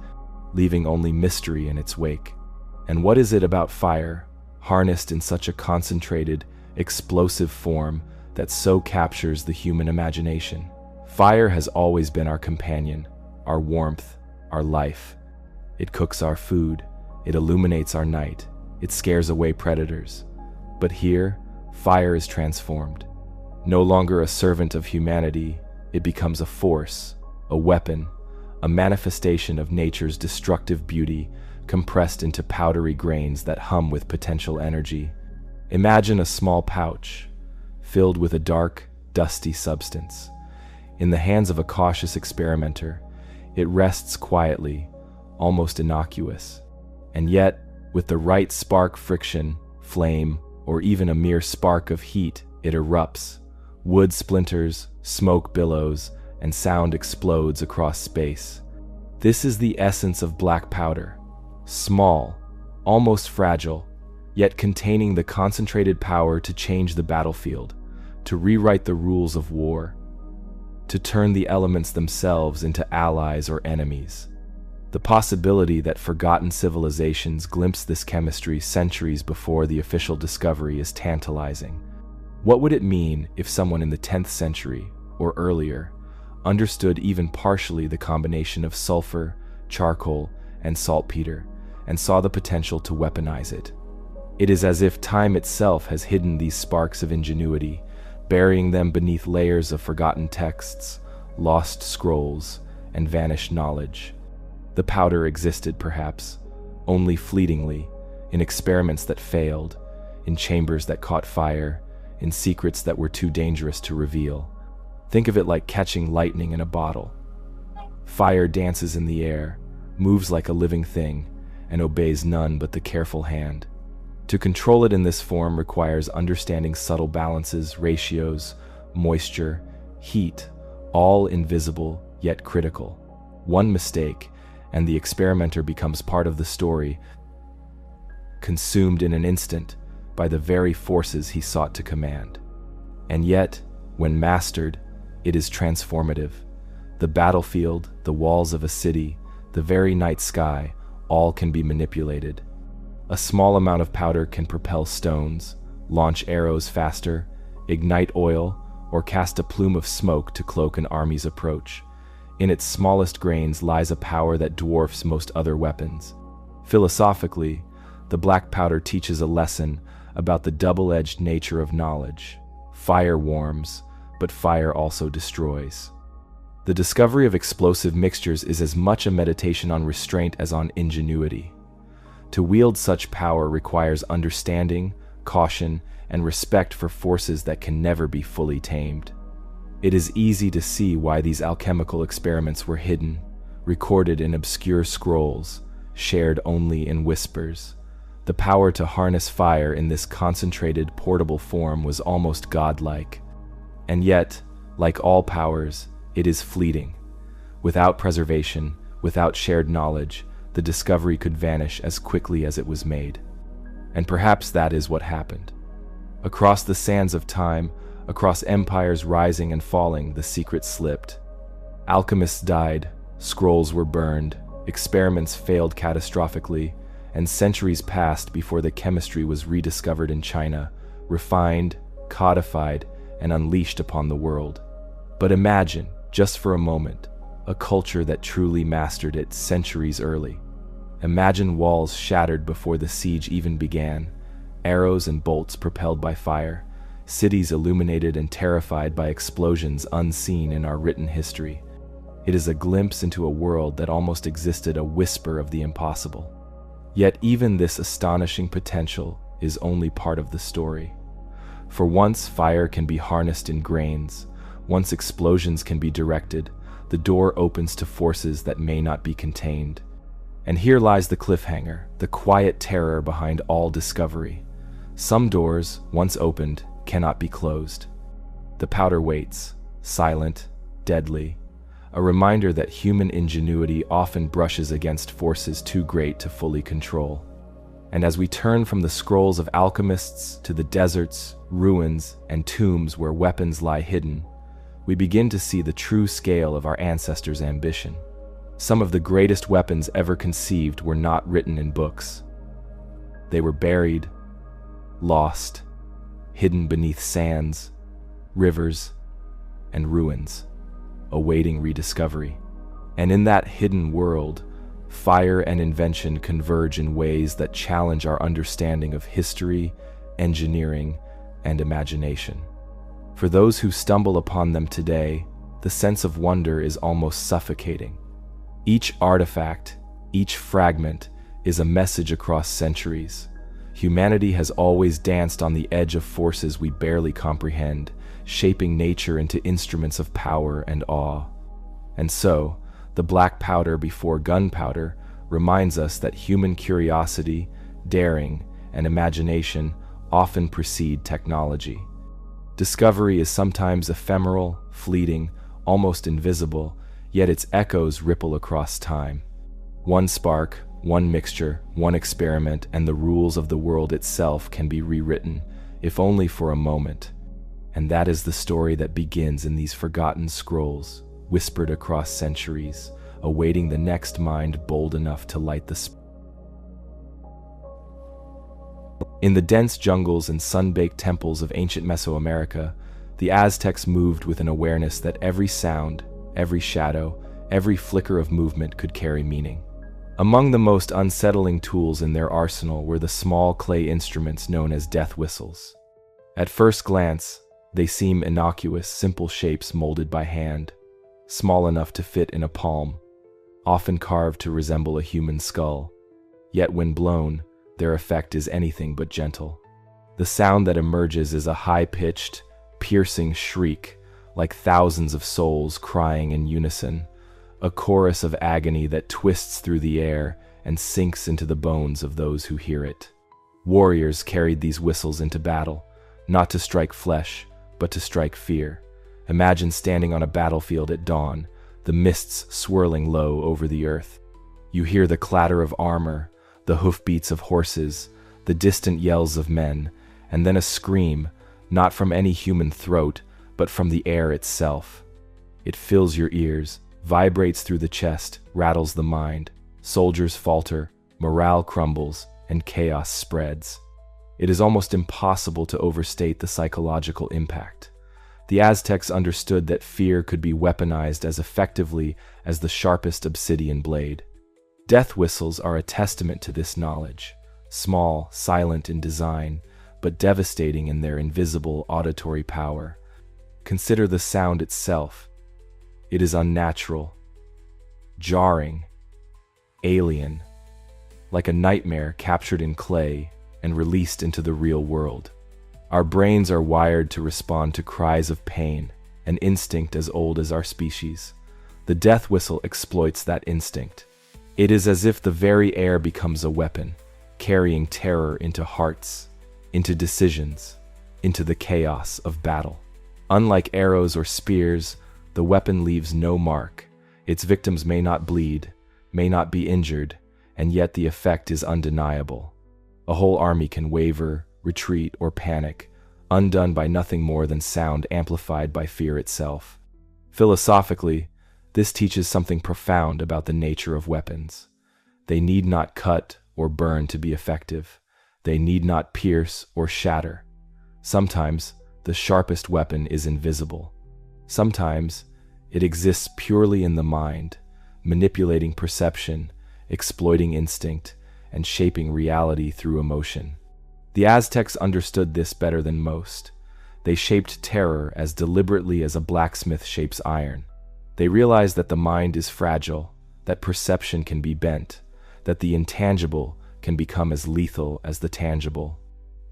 leaving only mystery in its wake. And what is it about fire, harnessed in such a concentrated, explosive form, that so captures the human imagination? Fire has always been our companion, our warmth, our life. It cooks our food, it illuminates our night, it scares away predators. But here, fire is transformed. No longer a servant of humanity, it becomes a force, a weapon, a manifestation of nature's destructive beauty compressed into powdery grains that hum with potential energy. Imagine a small pouch filled with a dark, dusty substance. In the hands of a cautious experimenter, it rests quietly, almost innocuous. And yet, with the right spark, friction, flame, or even a mere spark of heat, it erupts. Wood splinters, smoke billows, and sound explodes across space. This is the essence of black powder. Small, almost fragile, yet containing the concentrated power to change the battlefield, to rewrite the rules of war, to turn the elements themselves into allies or enemies. The possibility that forgotten civilizations glimpsed this chemistry centuries before the official discovery is tantalizing. What would it mean if someone in the 10th century, or earlier, understood even partially the combination of sulfur, charcoal, and saltpeter, and saw the potential to weaponize it? It is as if time itself has hidden these sparks of ingenuity, burying them beneath layers of forgotten texts, lost scrolls, and vanished knowledge. The powder existed, perhaps, only fleetingly, in experiments that failed, in chambers that caught fire, in secrets that were too dangerous to reveal. Think of it like catching lightning in a bottle. Fire dances in the air, moves like a living thing, and obeys none but the careful hand. To control it in this form requires understanding subtle balances, ratios, moisture, heat, all invisible yet critical. One mistake, and the experimenter becomes part of the story, consumed in an instant by the very forces he sought to command. And yet, when mastered, it is transformative. The battlefield, the walls of a city, the very night sky, all can be manipulated. A small amount of powder can propel stones, launch arrows faster, ignite oil, or cast a plume of smoke to cloak an army's approach. In its smallest grains lies a power that dwarfs most other weapons. Philosophically, the black powder teaches a lesson about the double-edged nature of knowledge. Fire warms, but fire also destroys. The discovery of explosive mixtures is as much a meditation on restraint as on ingenuity. To wield such power requires understanding, caution, and respect for forces that can never be fully tamed. It is easy to see why these alchemical experiments were hidden, recorded in obscure scrolls, shared only in whispers. The power to harness fire in this concentrated, portable form was almost godlike. And yet, like all powers, it is fleeting. Without preservation, without shared knowledge, the discovery could vanish as quickly as it was made. And perhaps that is what happened. Across the sands of time, across empires rising and falling, the secret slipped. Alchemists died, scrolls were burned, experiments failed catastrophically, and centuries passed before the chemistry was rediscovered in China, refined, codified, and unleashed upon the world. But imagine, just for a moment, a culture that truly mastered it centuries early. Imagine walls shattered before the siege even began, arrows and bolts propelled by fire, cities illuminated and terrified by explosions unseen in our written history. It is a glimpse into a world that almost existed a whisper of the impossible. Yet even this astonishing potential is only part of the story. For once fire can be harnessed in grains, once explosions can be directed, the door opens to forces that may not be contained. And here lies the cliffhanger, the quiet terror behind all discovery. Some doors, once opened, cannot be closed. The powder waits, silent, deadly, a reminder that human ingenuity often brushes against forces too great to fully control. And as we turn from the scrolls of alchemists to the deserts, ruins, and tombs where weapons lie hidden, we begin to see the true scale of our ancestors' ambition. Some of the greatest weapons ever conceived were not written in books. They were buried, lost, hidden beneath sands, rivers, and ruins, awaiting rediscovery. And in that hidden world, fire and invention converge in ways that challenge our understanding of history, engineering, and imagination. For those who stumble upon them today, the sense of wonder is almost suffocating. Each artifact, each fragment, is a message across centuries. Humanity has always danced on the edge of forces we barely comprehend, shaping nature into instruments of power and awe. And so, the black powder before gunpowder reminds us that human curiosity, daring, and imagination often precede technology. Discovery is sometimes ephemeral, fleeting, almost invisible, yet its echoes ripple across time. One spark, one mixture, one experiment, and the rules of the world itself can be rewritten, if only for a moment. And that is the story that begins in these forgotten scrolls, whispered across centuries, awaiting the next mind bold enough to light the In the dense jungles and sun-baked temples of ancient Mesoamerica, the Aztecs moved with an awareness that every sound, every shadow, every flicker of movement could carry meaning. Among the most unsettling tools in their arsenal were the small clay instruments known as death whistles. At first glance, they seem innocuous, simple shapes molded by hand, small enough to fit in a palm, often carved to resemble a human skull. Yet when blown, their effect is anything but gentle. The sound that emerges is a high-pitched, piercing shriek, like thousands of souls crying in unison, a chorus of agony that twists through the air and sinks into the bones of those who hear it. Warriors carried these whistles into battle, not to strike flesh, but to strike fear. Imagine standing on a battlefield at dawn, the mists swirling low over the earth. You hear the clatter of armor, the hoofbeats of horses, the distant yells of men, and then a scream, not from any human throat, but from the air itself. It fills your ears, vibrates through the chest, rattles the mind. Soldiers falter, morale crumbles, and chaos spreads. It is almost impossible to overstate the psychological impact. The Aztecs understood that fear could be weaponized as effectively as the sharpest obsidian blade. Death whistles are a testament to this knowledge, small, silent in design, but devastating in their invisible auditory power. Consider the sound itself. It is unnatural, jarring, alien, like a nightmare captured in clay and released into the real world. Our brains are wired to respond to cries of pain, an instinct as old as our species. The death whistle exploits that instinct. It is as if the very air becomes a weapon, carrying terror into hearts, into decisions, into the chaos of battle. Unlike arrows or spears, the weapon leaves no mark. Its victims may not bleed, may not be injured, and yet the effect is undeniable. A whole army can waver, retreat, or panic, undone by nothing more than sound amplified by fear itself. Philosophically, this teaches something profound about the nature of weapons. They need not cut or burn to be effective. They need not pierce or shatter. Sometimes, the sharpest weapon is invisible. Sometimes, it exists purely in the mind, manipulating perception, exploiting instinct, and shaping reality through emotion. The Aztecs understood this better than most. They shaped terror as deliberately as a blacksmith shapes iron. They realized that the mind is fragile, that perception can be bent, that the intangible can become as lethal as the tangible.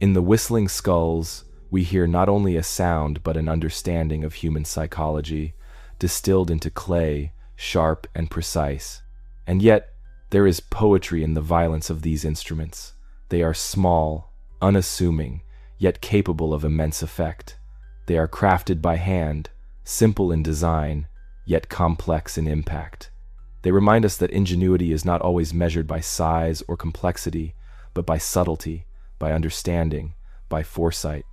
In the whistling skulls, we hear not only a sound but an understanding of human psychology, distilled into clay, sharp and precise. And yet, there is poetry in the violence of these instruments. They are small, unassuming, yet capable of immense effect. They are crafted by hand, simple in design, yet complex in impact. They remind us that ingenuity is not always measured by size or complexity, but by subtlety, by understanding, by foresight.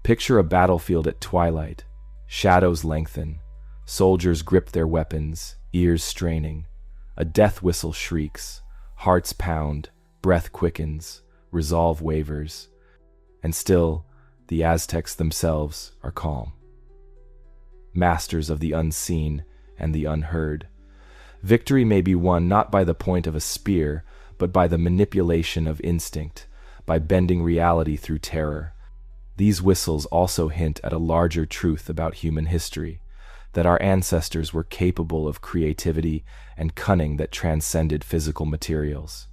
Picture a battlefield at twilight. Shadows lengthen. Soldiers grip their weapons, ears straining. A death whistle shrieks. Hearts pound. Breath quickens. Resolve wavers. And still, the Aztecs themselves are calm. Masters of the unseen and the unheard. Victory may be won not by the point of a spear, but by the manipulation of instinct, by bending reality through terror. These whistles also hint at a larger truth about human history. that our ancestors were capable of creativity and cunning that transcended physical materials.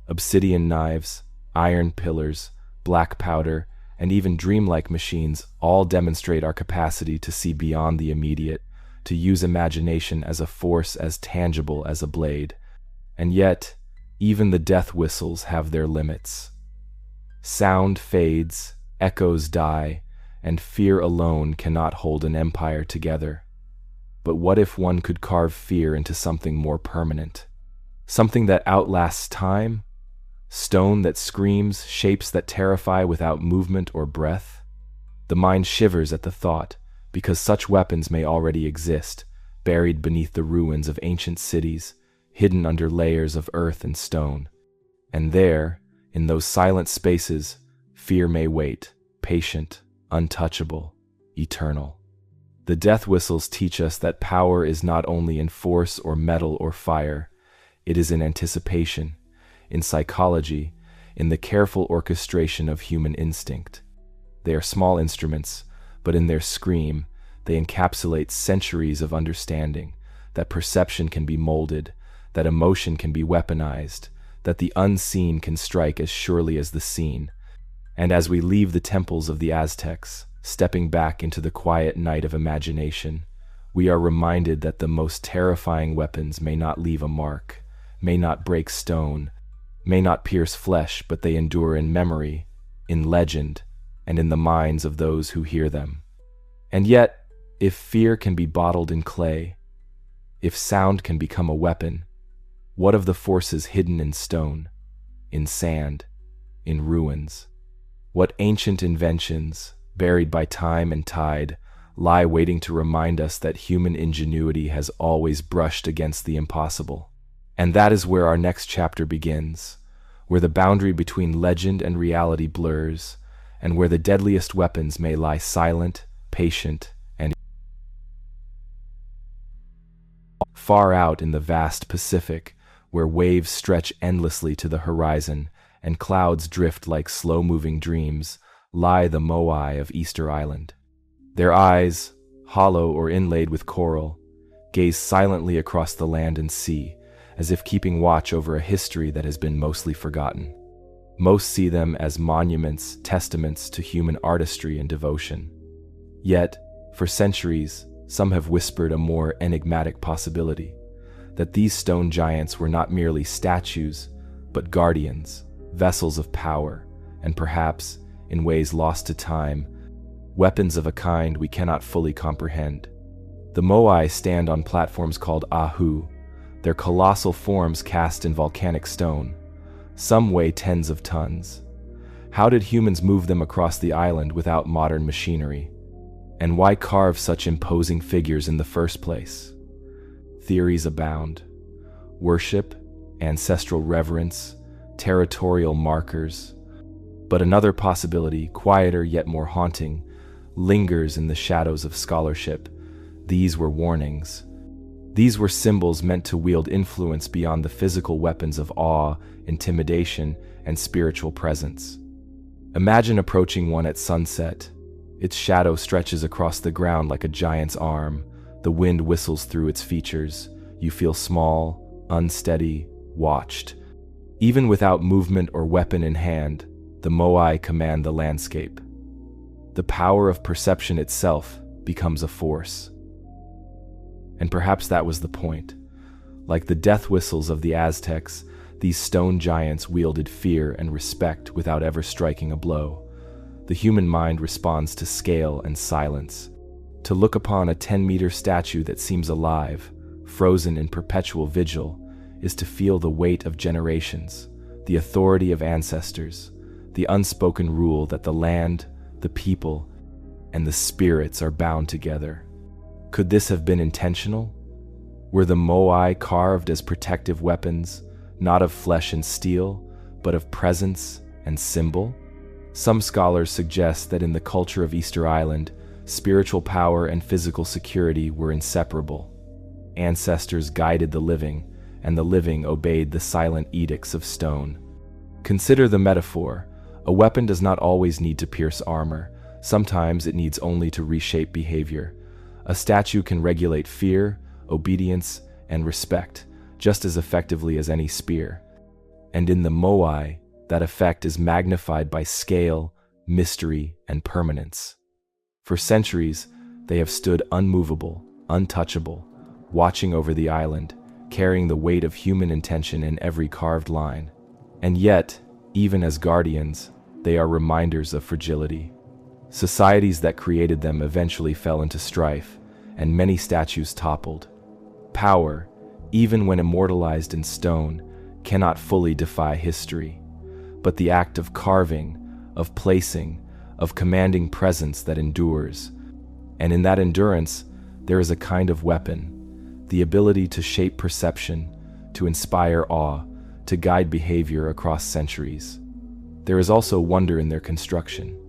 Obsidian knives, iron pillars, black powder, and even dreamlike machines all demonstrate our capacity to see beyond the immediate, to use imagination as a force as tangible as a blade. And yet, even the death whistles have their limits. Sound fades, echoes die, and fear alone cannot hold an empire together. But what if one could carve fear into something more permanent? Something that outlasts time? Stone that screams, shapes that terrify without movement or breath? The mind shivers at the thought, because such weapons may already exist, buried beneath the ruins of ancient cities, hidden under layers of earth and stone. And there, in those silent spaces, fear may wait, patient, untouchable, eternal. The death whistles teach us that power is not only in force or metal or fire, it is in anticipation, in psychology, in the careful orchestration of human instinct. They are small instruments, but in their scream, they encapsulate centuries of understanding, that perception can be molded, that emotion can be weaponized, that the unseen can strike as surely as the seen. And as we leave the temples of the Aztecs, stepping back into the quiet night of imagination, we are reminded that the most terrifying weapons may not leave a mark, may not break stone, may not pierce flesh, but they endure in memory, in legend, and in the minds of those who hear them. And yet, if fear can be bottled in clay, if sound can become a weapon, what of the forces hidden in stone, in sand, in ruins? What ancient inventions, buried by time and tide, lie waiting to remind us that human ingenuity has always brushed against the impossible? And that is where our next chapter begins, where the boundary between legend and reality blurs, and where the deadliest weapons may lie silent, patient, and far out in the vast Pacific, where waves stretch endlessly to the horizon and clouds drift like slow-moving dreams, lie the Moai of Easter Island. Their eyes, hollow or inlaid with coral, gaze silently across the land and sea, as if keeping watch over a history that has been mostly forgotten. Most see them as monuments, testaments to human artistry and devotion. Yet, for centuries, some have whispered a more enigmatic possibility, that these stone giants were not merely statues, but guardians, vessels of power, and perhaps, in ways lost to time, weapons of a kind we cannot fully comprehend. The Moai stand on platforms called ahu, their colossal forms cast in volcanic stone. Some weigh tens of tons. How did humans move them across the island without modern machinery? And why carve such imposing figures in the first place? Theories abound. Worship, ancestral reverence, territorial markers. But another possibility, quieter yet more haunting, lingers in the shadows of scholarship. These were warnings. These were symbols meant to wield influence beyond the physical weapons of awe, intimidation, and spiritual presence. Imagine approaching one at sunset. Its shadow stretches across the ground like a giant's arm. The wind whistles through its features. You feel small, unsteady, watched. Even without movement or weapon in hand, the Moai command the landscape. The power of perception itself becomes a force. And perhaps that was the point. Like the death whistles of the Aztecs, these stone giants wielded fear and respect without ever striking a blow. The human mind responds to scale and silence. To look upon a 10-meter statue that seems alive, frozen in perpetual vigil, is to feel the weight of generations, the authority of ancestors, the unspoken rule that the land, the people, and the spirits are bound together. Could this have been intentional? Were the Moai carved as protective weapons, not of flesh and steel, but of presence and symbol? Some scholars suggest that in the culture of Easter Island, spiritual power and physical security were inseparable. Ancestors guided the living, and the living obeyed the silent edicts of stone. Consider the metaphor. A weapon does not always need to pierce armor. Sometimes it needs only to reshape behavior. A statue can regulate fear, obedience, and respect just as effectively as any spear. And in the moai, that effect is magnified by scale, mystery, and permanence. For centuries, they have stood unmovable, untouchable, watching over the island, carrying the weight of human intention in every carved line. And yet, even as guardians, they are reminders of fragility. Societies that created them eventually fell into strife, and many statues toppled. Power, even when immortalized in stone, cannot fully defy history. But the act of carving, of placing, of commanding presence that endures. And in that endurance, there is a kind of weapon, the ability to shape perception, to inspire awe, to guide behavior across centuries. There is also wonder in their construction.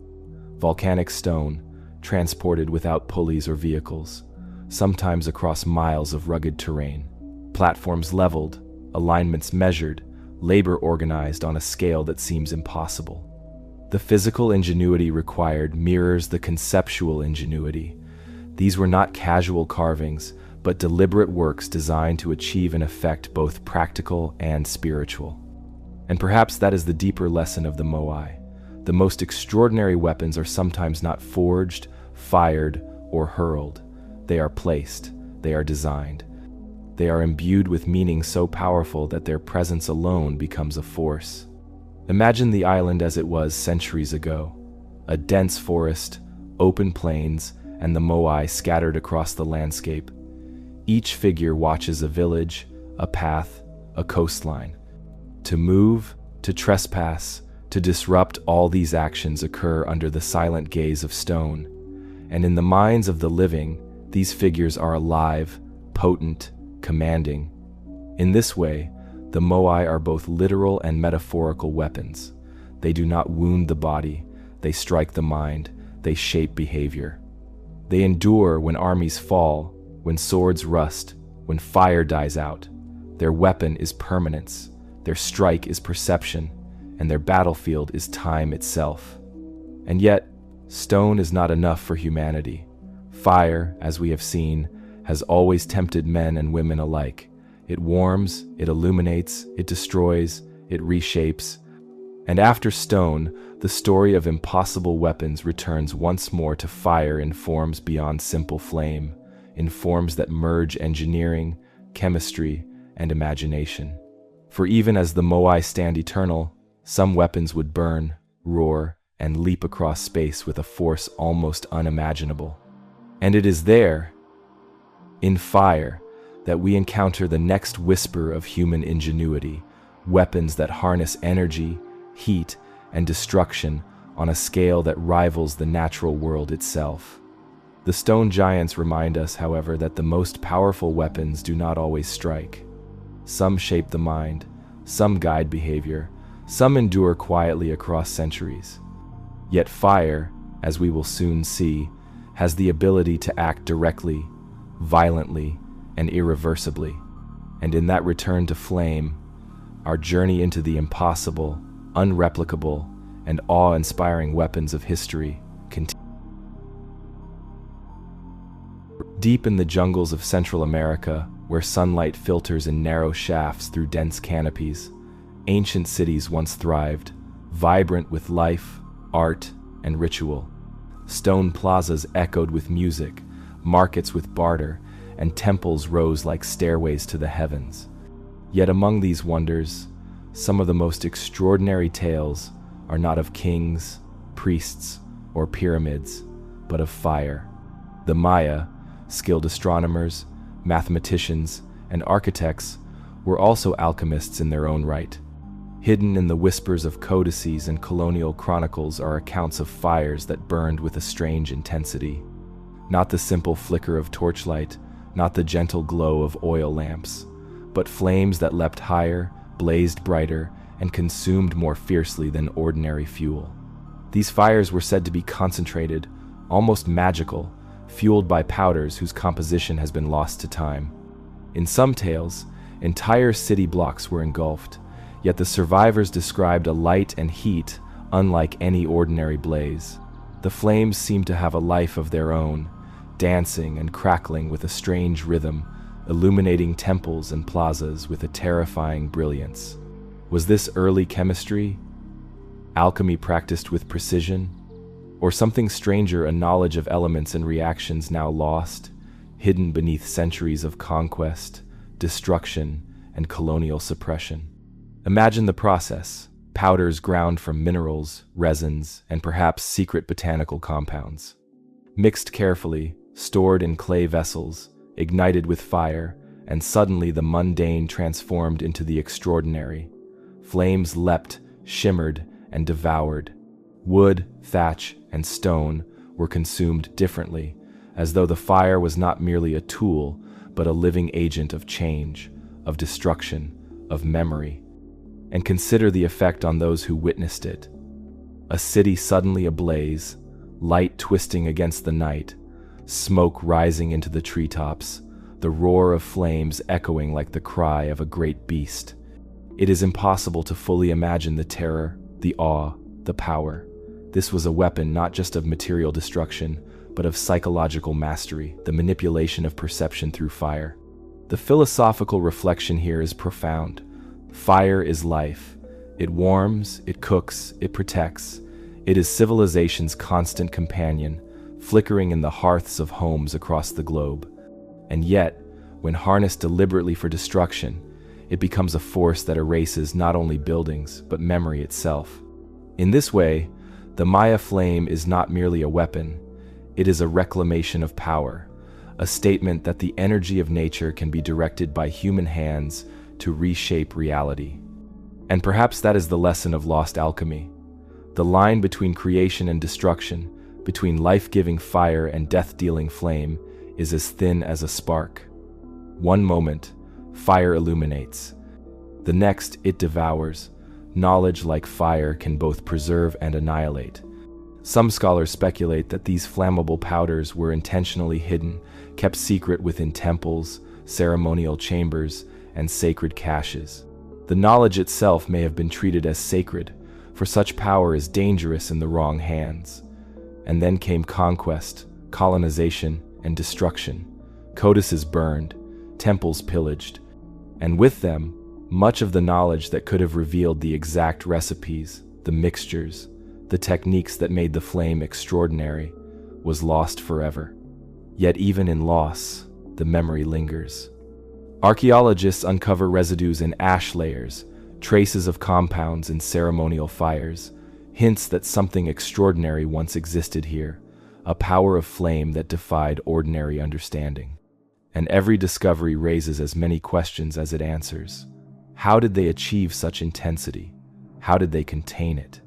Volcanic stone, transported without pulleys or vehicles, sometimes across miles of rugged terrain. Platforms leveled, alignments measured, labor organized on a scale that seems impossible. The physical ingenuity required mirrors the conceptual ingenuity. These were not casual carvings, but deliberate works designed to achieve an effect both practical and spiritual. And perhaps that is the deeper lesson of the moai. The most extraordinary weapons are sometimes not forged, fired, or hurled. They are placed, they are designed. They are imbued with meaning so powerful that their presence alone becomes a force. Imagine the island as it was centuries ago. A dense forest, open plains, and the moai scattered across the landscape. Each figure watches a village, a path, a coastline. To move, to trespass, to disrupt, all these actions occur under the silent gaze of stone. And in the minds of the living, these figures are alive, potent, commanding. In this way, the moai are both literal and metaphorical weapons. They do not wound the body, they strike the mind, they shape behavior. They endure when armies fall, when swords rust, when fire dies out. Their weapon is permanence, their strike is perception, and their battlefield is time itself. And yet, stone is not enough for humanity. Fire, as we have seen, has always tempted men and women alike. It warms, it illuminates, it destroys, it reshapes. And after stone, the story of impossible weapons returns once more to fire in forms beyond simple flame, in forms that merge engineering, chemistry, and imagination. For even as the moai stand eternal, some weapons would burn, roar, and leap across space with a force almost unimaginable. And it is there, in fire, that we encounter the next whisper of human ingenuity, weapons that harness energy, heat, and destruction on a scale that rivals the natural world itself. The stone giants remind us, however, that the most powerful weapons do not always strike. Some shape the mind, some guide behavior, some endure quietly across centuries. Yet fire, as we will soon see, has the ability to act directly, violently, and irreversibly. And in that return to flame, our journey into the impossible, unreplicable, and awe-inspiring weapons of history continues. Deep in the jungles of Central America, where sunlight filters in narrow shafts through dense canopies, ancient cities once thrived, vibrant with life, art, and ritual. Stone plazas echoed with music, markets with barter, and temples rose like stairways to the heavens. Yet among these wonders, some of the most extraordinary tales are not of kings, priests, or pyramids, but of fire. The Maya, skilled astronomers, mathematicians, and architects, were also alchemists in their own right. Hidden in the whispers of codices and colonial chronicles are accounts of fires that burned with a strange intensity. Not the simple flicker of torchlight, not the gentle glow of oil lamps, but flames that leapt higher, blazed brighter, and consumed more fiercely than ordinary fuel. These fires were said to be concentrated, almost magical, fueled by powders whose composition has been lost to time. In some tales, entire city blocks were engulfed, yet the survivors described a light and heat unlike any ordinary blaze. The flames seemed to have a life of their own, dancing and crackling with a strange rhythm, illuminating temples and plazas with a terrifying brilliance. Was this early chemistry? Alchemy practiced with precision? Or something stranger, a knowledge of elements and reactions now lost, hidden beneath centuries of conquest, destruction, and colonial suppression? Imagine the process: powders ground from minerals, resins, and perhaps secret botanical compounds. Mixed carefully, stored in clay vessels, ignited with fire, and suddenly the mundane transformed into the extraordinary. Flames leapt, shimmered, and devoured. Wood, thatch, and stone were consumed differently, as though the fire was not merely a tool, but a living agent of change, of destruction, of memory. And consider the effect on those who witnessed it. A city suddenly ablaze, light twisting against the night, smoke rising into the treetops, the roar of flames echoing like the cry of a great beast. It is impossible to fully imagine the terror, the awe, the power. This was a weapon not just of material destruction, but of psychological mastery, the manipulation of perception through fire. The philosophical reflection here is profound. Fire is life. It warms, it cooks, it protects. It is civilization's constant companion, flickering in the hearths of homes across the globe. And yet, when harnessed deliberately for destruction, it becomes a force that erases not only buildings, but memory itself. In this way, the Maya flame is not merely a weapon, it is a reclamation of power, a statement that the energy of nature can be directed by human hands to reshape reality. And perhaps that is the lesson of lost alchemy. The line between creation and destruction, between life-giving fire and death-dealing flame, is as thin as a spark. One moment, fire illuminates. The next, it devours. Knowledge, like fire, can both preserve and annihilate. Some scholars speculate that these flammable powders were intentionally hidden, kept secret within temples, ceremonial chambers, and sacred caches. The knowledge itself may have been treated as sacred, for such power is dangerous in the wrong hands. And then came conquest, colonization, and destruction. Codices burned, temples pillaged, and with them, much of the knowledge that could have revealed the exact recipes, the mixtures, the techniques that made the flame extraordinary, was lost forever. Yet even in loss, the memory lingers. Archaeologists uncover residues in ash layers, traces of compounds in ceremonial fires, hints that something extraordinary once existed here, a power of flame that defied ordinary understanding. And every discovery raises as many questions as it answers. How did they achieve such intensity? How did they contain it?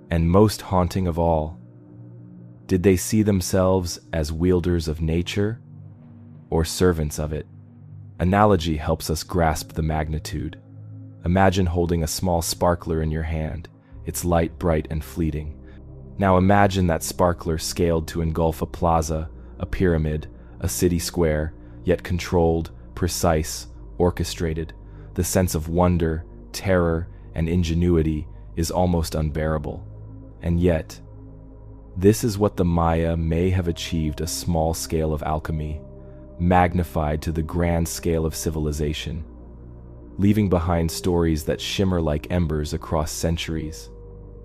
And most haunting of all, did they see themselves as wielders of nature or servants of it? Analogy helps us grasp the magnitude. Imagine holding a small sparkler in your hand, its light bright and fleeting. Now imagine that sparkler scaled to engulf a plaza, a pyramid, a city square, yet controlled, precise, orchestrated. The sense of wonder, terror, and ingenuity is almost unbearable. And yet, this is what the Maya may have achieved: a small scale of alchemy, magnified to the grand scale of civilization, leaving behind stories that shimmer like embers across centuries.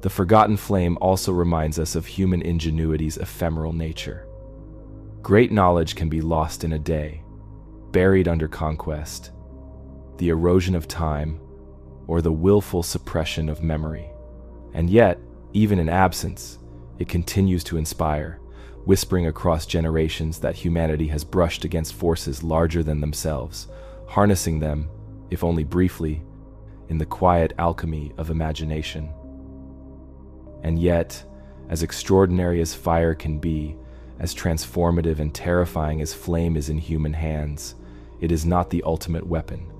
The forgotten flame also reminds us of human ingenuity's ephemeral nature. Great knowledge can be lost in a day, buried under conquest, the erosion of time, or the willful suppression of memory. And yet, even in absence, it continues to inspire, whispering across generations that humanity has brushed against forces larger than themselves, harnessing them, if only briefly, in the quiet alchemy of imagination. And yet, as extraordinary as fire can be, as transformative and terrifying as flame is in human hands, it is not the ultimate weapon.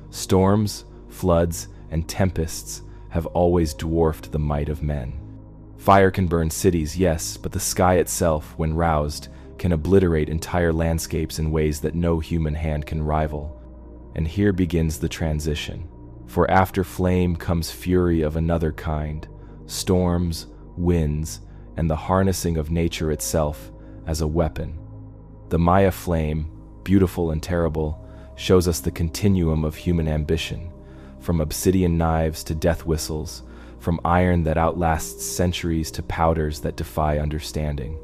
Storms, floods, and tempests have always dwarfed the might of men. Fire can burn cities, yes, but the sky itself, when roused, can obliterate entire landscapes in ways that no human hand can rival. And here begins the transition. For after flame comes fury of another kind, storms, winds, and the harnessing of nature itself as a weapon. The Maya flame, beautiful and terrible, shows us the continuum of human ambition, from obsidian knives to death whistles, from iron that outlasts centuries to powders that defy understanding.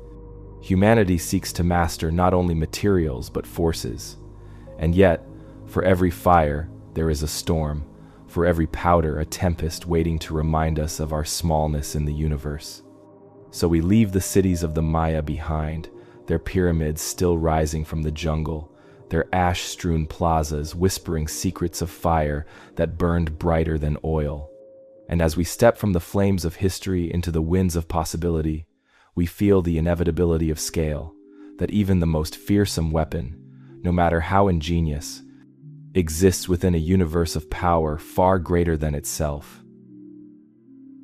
Humanity seeks to master not only materials but forces. And yet, for every fire, there is a storm, for every powder, a tempest waiting to remind us of our smallness in the universe. So we leave the cities of the Maya behind, their pyramids still rising from the jungle, their ash-strewn plazas whispering secrets of fire that burned brighter than oil. And as we step from the flames of history into the winds of possibility, we feel the inevitability of scale, that even the most fearsome weapon, no matter how ingenious, exists within a universe of power far greater than itself.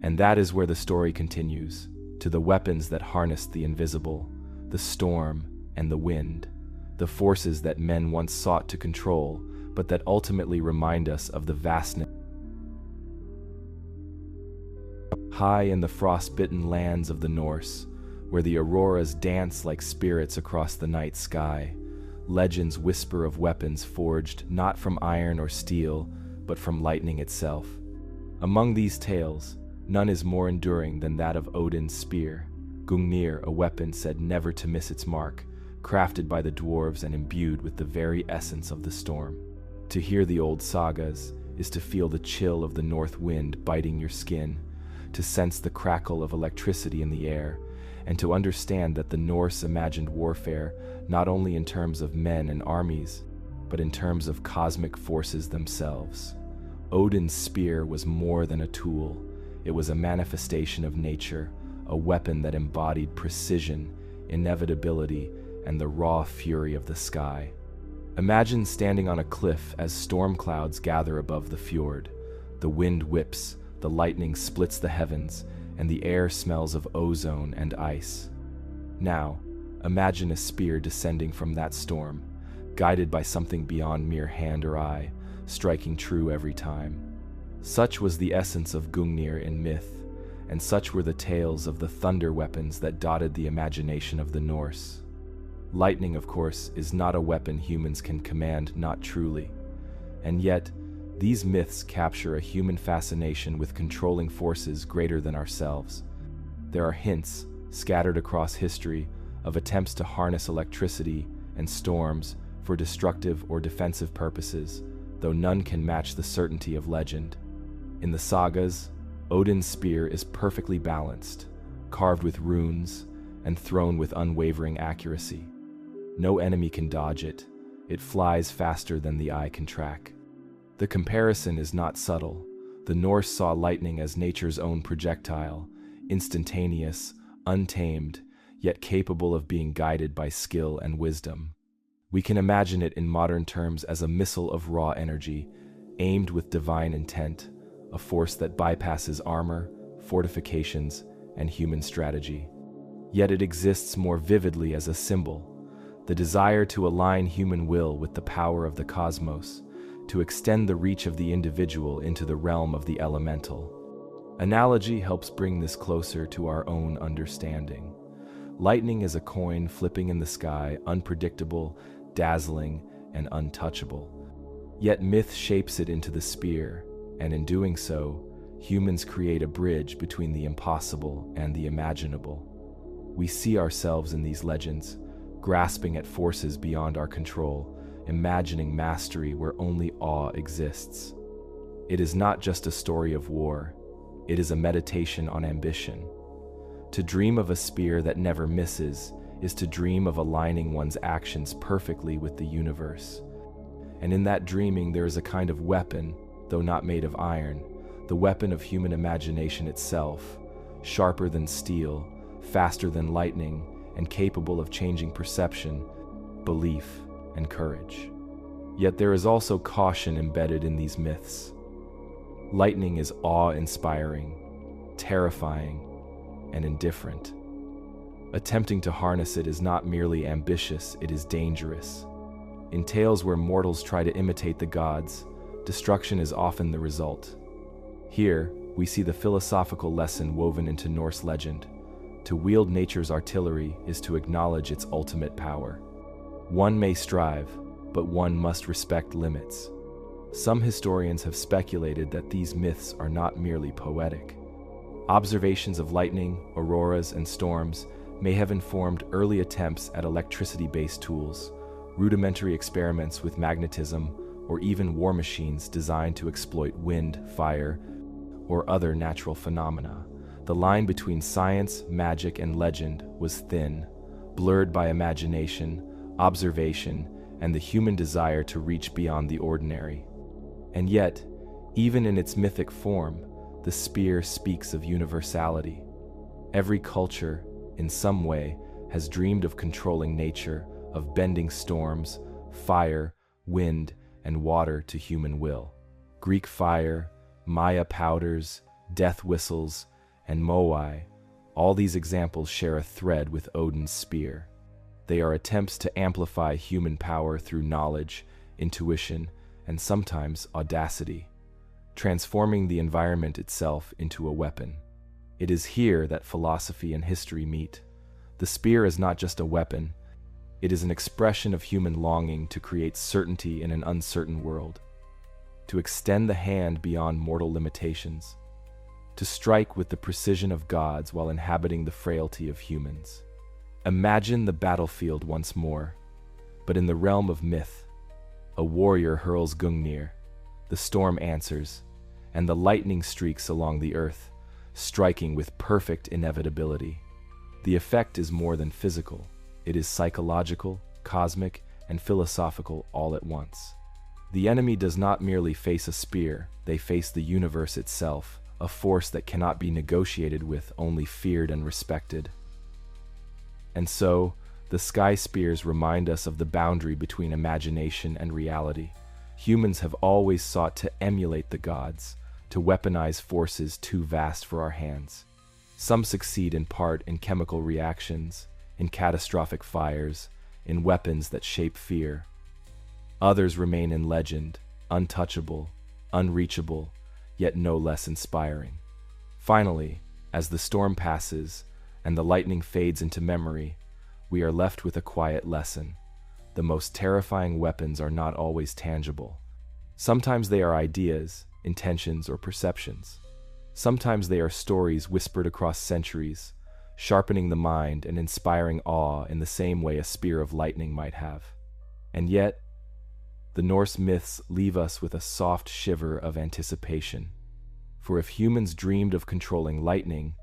And that is where the story continues, to the weapons that harnessed the invisible, the storm and the wind, the forces that men once sought to control, but that ultimately remind us of the vastness. High in the frost-bitten lands of the Norse, where the auroras dance like spirits across the night sky, legends whisper of weapons forged not from iron or steel, but from lightning itself. Among these tales, none is more enduring than that of Odin's spear, Gungnir, a weapon said never to miss its mark, crafted by the dwarves and imbued with the very essence of the storm. To hear the old sagas is to feel the chill of the north wind biting your skin, to sense the crackle of electricity in the air, and to understand that the Norse imagined warfare not only in terms of men and armies, but in terms of cosmic forces themselves. Odin's spear was more than a tool. It was a manifestation of nature, a weapon that embodied precision, inevitability, and the raw fury of the sky. Imagine standing on a cliff as storm clouds gather above the fjord. The wind whips, the lightning splits the heavens, and the air smells of ozone and ice. Now, imagine a spear descending from that storm, guided by something beyond mere hand or eye, striking true every time. Such was the essence of Gungnir in myth, and such were the tales of the thunder weapons that dotted the imagination of the Norse. Lightning, of course, is not a weapon humans can command, not truly. And yet, these myths capture a human fascination with controlling forces greater than ourselves. There are hints, scattered across history, of attempts to harness electricity and storms for destructive or defensive purposes, though none can match the certainty of legend. In the sagas, Odin's spear is perfectly balanced, carved with runes, and thrown with unwavering accuracy. No enemy can dodge it. It flies faster than the eye can track. The comparison is not subtle. The Norse saw lightning as nature's own projectile, instantaneous, untamed, yet capable of being guided by skill and wisdom. We can imagine it in modern terms as a missile of raw energy, aimed with divine intent, a force that bypasses armor, fortifications, and human strategy. Yet it exists more vividly as a symbol, the desire to align human will with the power of the cosmos, to extend the reach of the individual into the realm of the elemental. Analogy helps bring this closer to our own understanding. Lightning is a coin flipping in the sky, unpredictable, dazzling, and untouchable. Yet myth shapes it into the spear, and in doing so, humans create a bridge between the impossible and the imaginable. We see ourselves in these legends, grasping at forces beyond our control, imagining mastery where only awe exists. It is not just a story of war, it is a meditation on ambition. To dream of a spear that never misses is to dream of aligning one's actions perfectly with the universe. And in that dreaming there is a kind of weapon, though not made of iron, the weapon of human imagination itself, sharper than steel, faster than lightning, and capable of changing perception, belief, and courage. Yet there is also caution embedded in these myths. Lightning is awe-inspiring, terrifying, and indifferent. Attempting to harness it is not merely ambitious, it is dangerous. In tales where mortals try to imitate the gods, destruction is often the result. Here, we see the philosophical lesson woven into Norse legend. To wield nature's artillery is to acknowledge its ultimate power. One may strive, but one must respect limits. Some historians have speculated that these myths are not merely poetic. Observations of lightning, auroras, and storms may have informed early attempts at electricity-based tools, rudimentary experiments with magnetism, or even war machines designed to exploit wind, fire, or other natural phenomena. The line between science, magic, and legend was thin, blurred by imagination, observation, and the human desire to reach beyond the ordinary. And yet, even in its mythic form, the spear speaks of universality. Every culture, in some way, has dreamed of controlling nature, of bending storms, fire, wind, and water to human will. Greek fire, Maya powders, death whistles, and moai, all these examples share a thread with Odin's spear. They are attempts to amplify human power through knowledge, intuition, and sometimes audacity, transforming the environment itself into a weapon. It is here that philosophy and history meet. The spear is not just a weapon, it is an expression of human longing to create certainty in an uncertain world, to extend the hand beyond mortal limitations, to strike with the precision of gods while inhabiting the frailty of humans. Imagine the battlefield once more, but in the realm of myth. A warrior hurls Gungnir, the storm answers, and the lightning streaks along the earth, striking with perfect inevitability. The effect is more than physical. It is psychological, cosmic, and philosophical all at once. The enemy does not merely face a spear, they face the universe itself, a force that cannot be negotiated with, only feared and respected. And so, the sky spears remind us of the boundary between imagination and reality. Humans have always sought to emulate the gods, to weaponize forces too vast for our hands. Some succeed in part in chemical reactions, in catastrophic fires, in weapons that shape fear. Others remain in legend, untouchable, unreachable, yet no less inspiring. Finally, as the storm passes and the lightning fades into memory, we are left with a quiet lesson. The most terrifying weapons are not always tangible. Sometimes they are ideas, intentions, or perceptions. Sometimes they are stories whispered across centuries, sharpening the mind and inspiring awe in the same way a spear of lightning might have. And yet, the Norse myths leave us with a soft shiver of anticipation. For if humans dreamed of controlling lightning,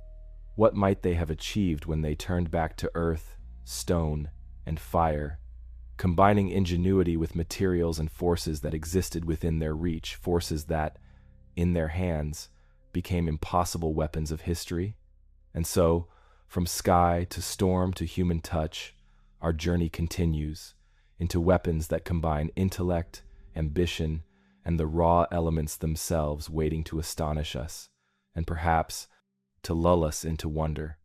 what might they have achieved when they turned back to earth, stone, and fire, combining ingenuity with materials and forces that existed within their reach, forces that, in their hands, became impossible weapons of history? And so, from sky to storm to human touch, our journey continues into weapons that combine intellect, ambition, and the raw elements themselves, waiting to astonish us, and perhaps to lull us into wonder.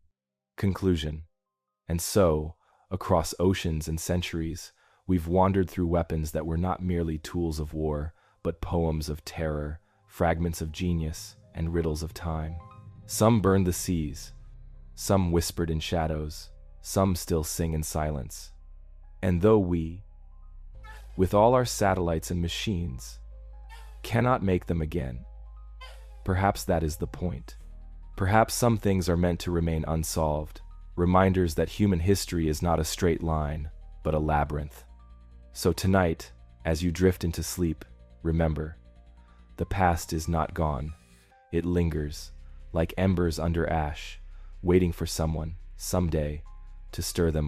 Conclusion. And so, across oceans and centuries, we've wandered through weapons that were not merely tools of war, but poems of terror, fragments of genius, and riddles of time. Some burned the seas, some whispered in shadows, some still sing in silence. And though we, with all our satellites and machines, cannot make them again, perhaps that is the point. Perhaps some things are meant to remain unsolved, reminders that human history is not a straight line, but a labyrinth. So tonight, as you drift into sleep, remember, the past is not gone. It lingers, like embers under ash, waiting for someone, someday, to stir them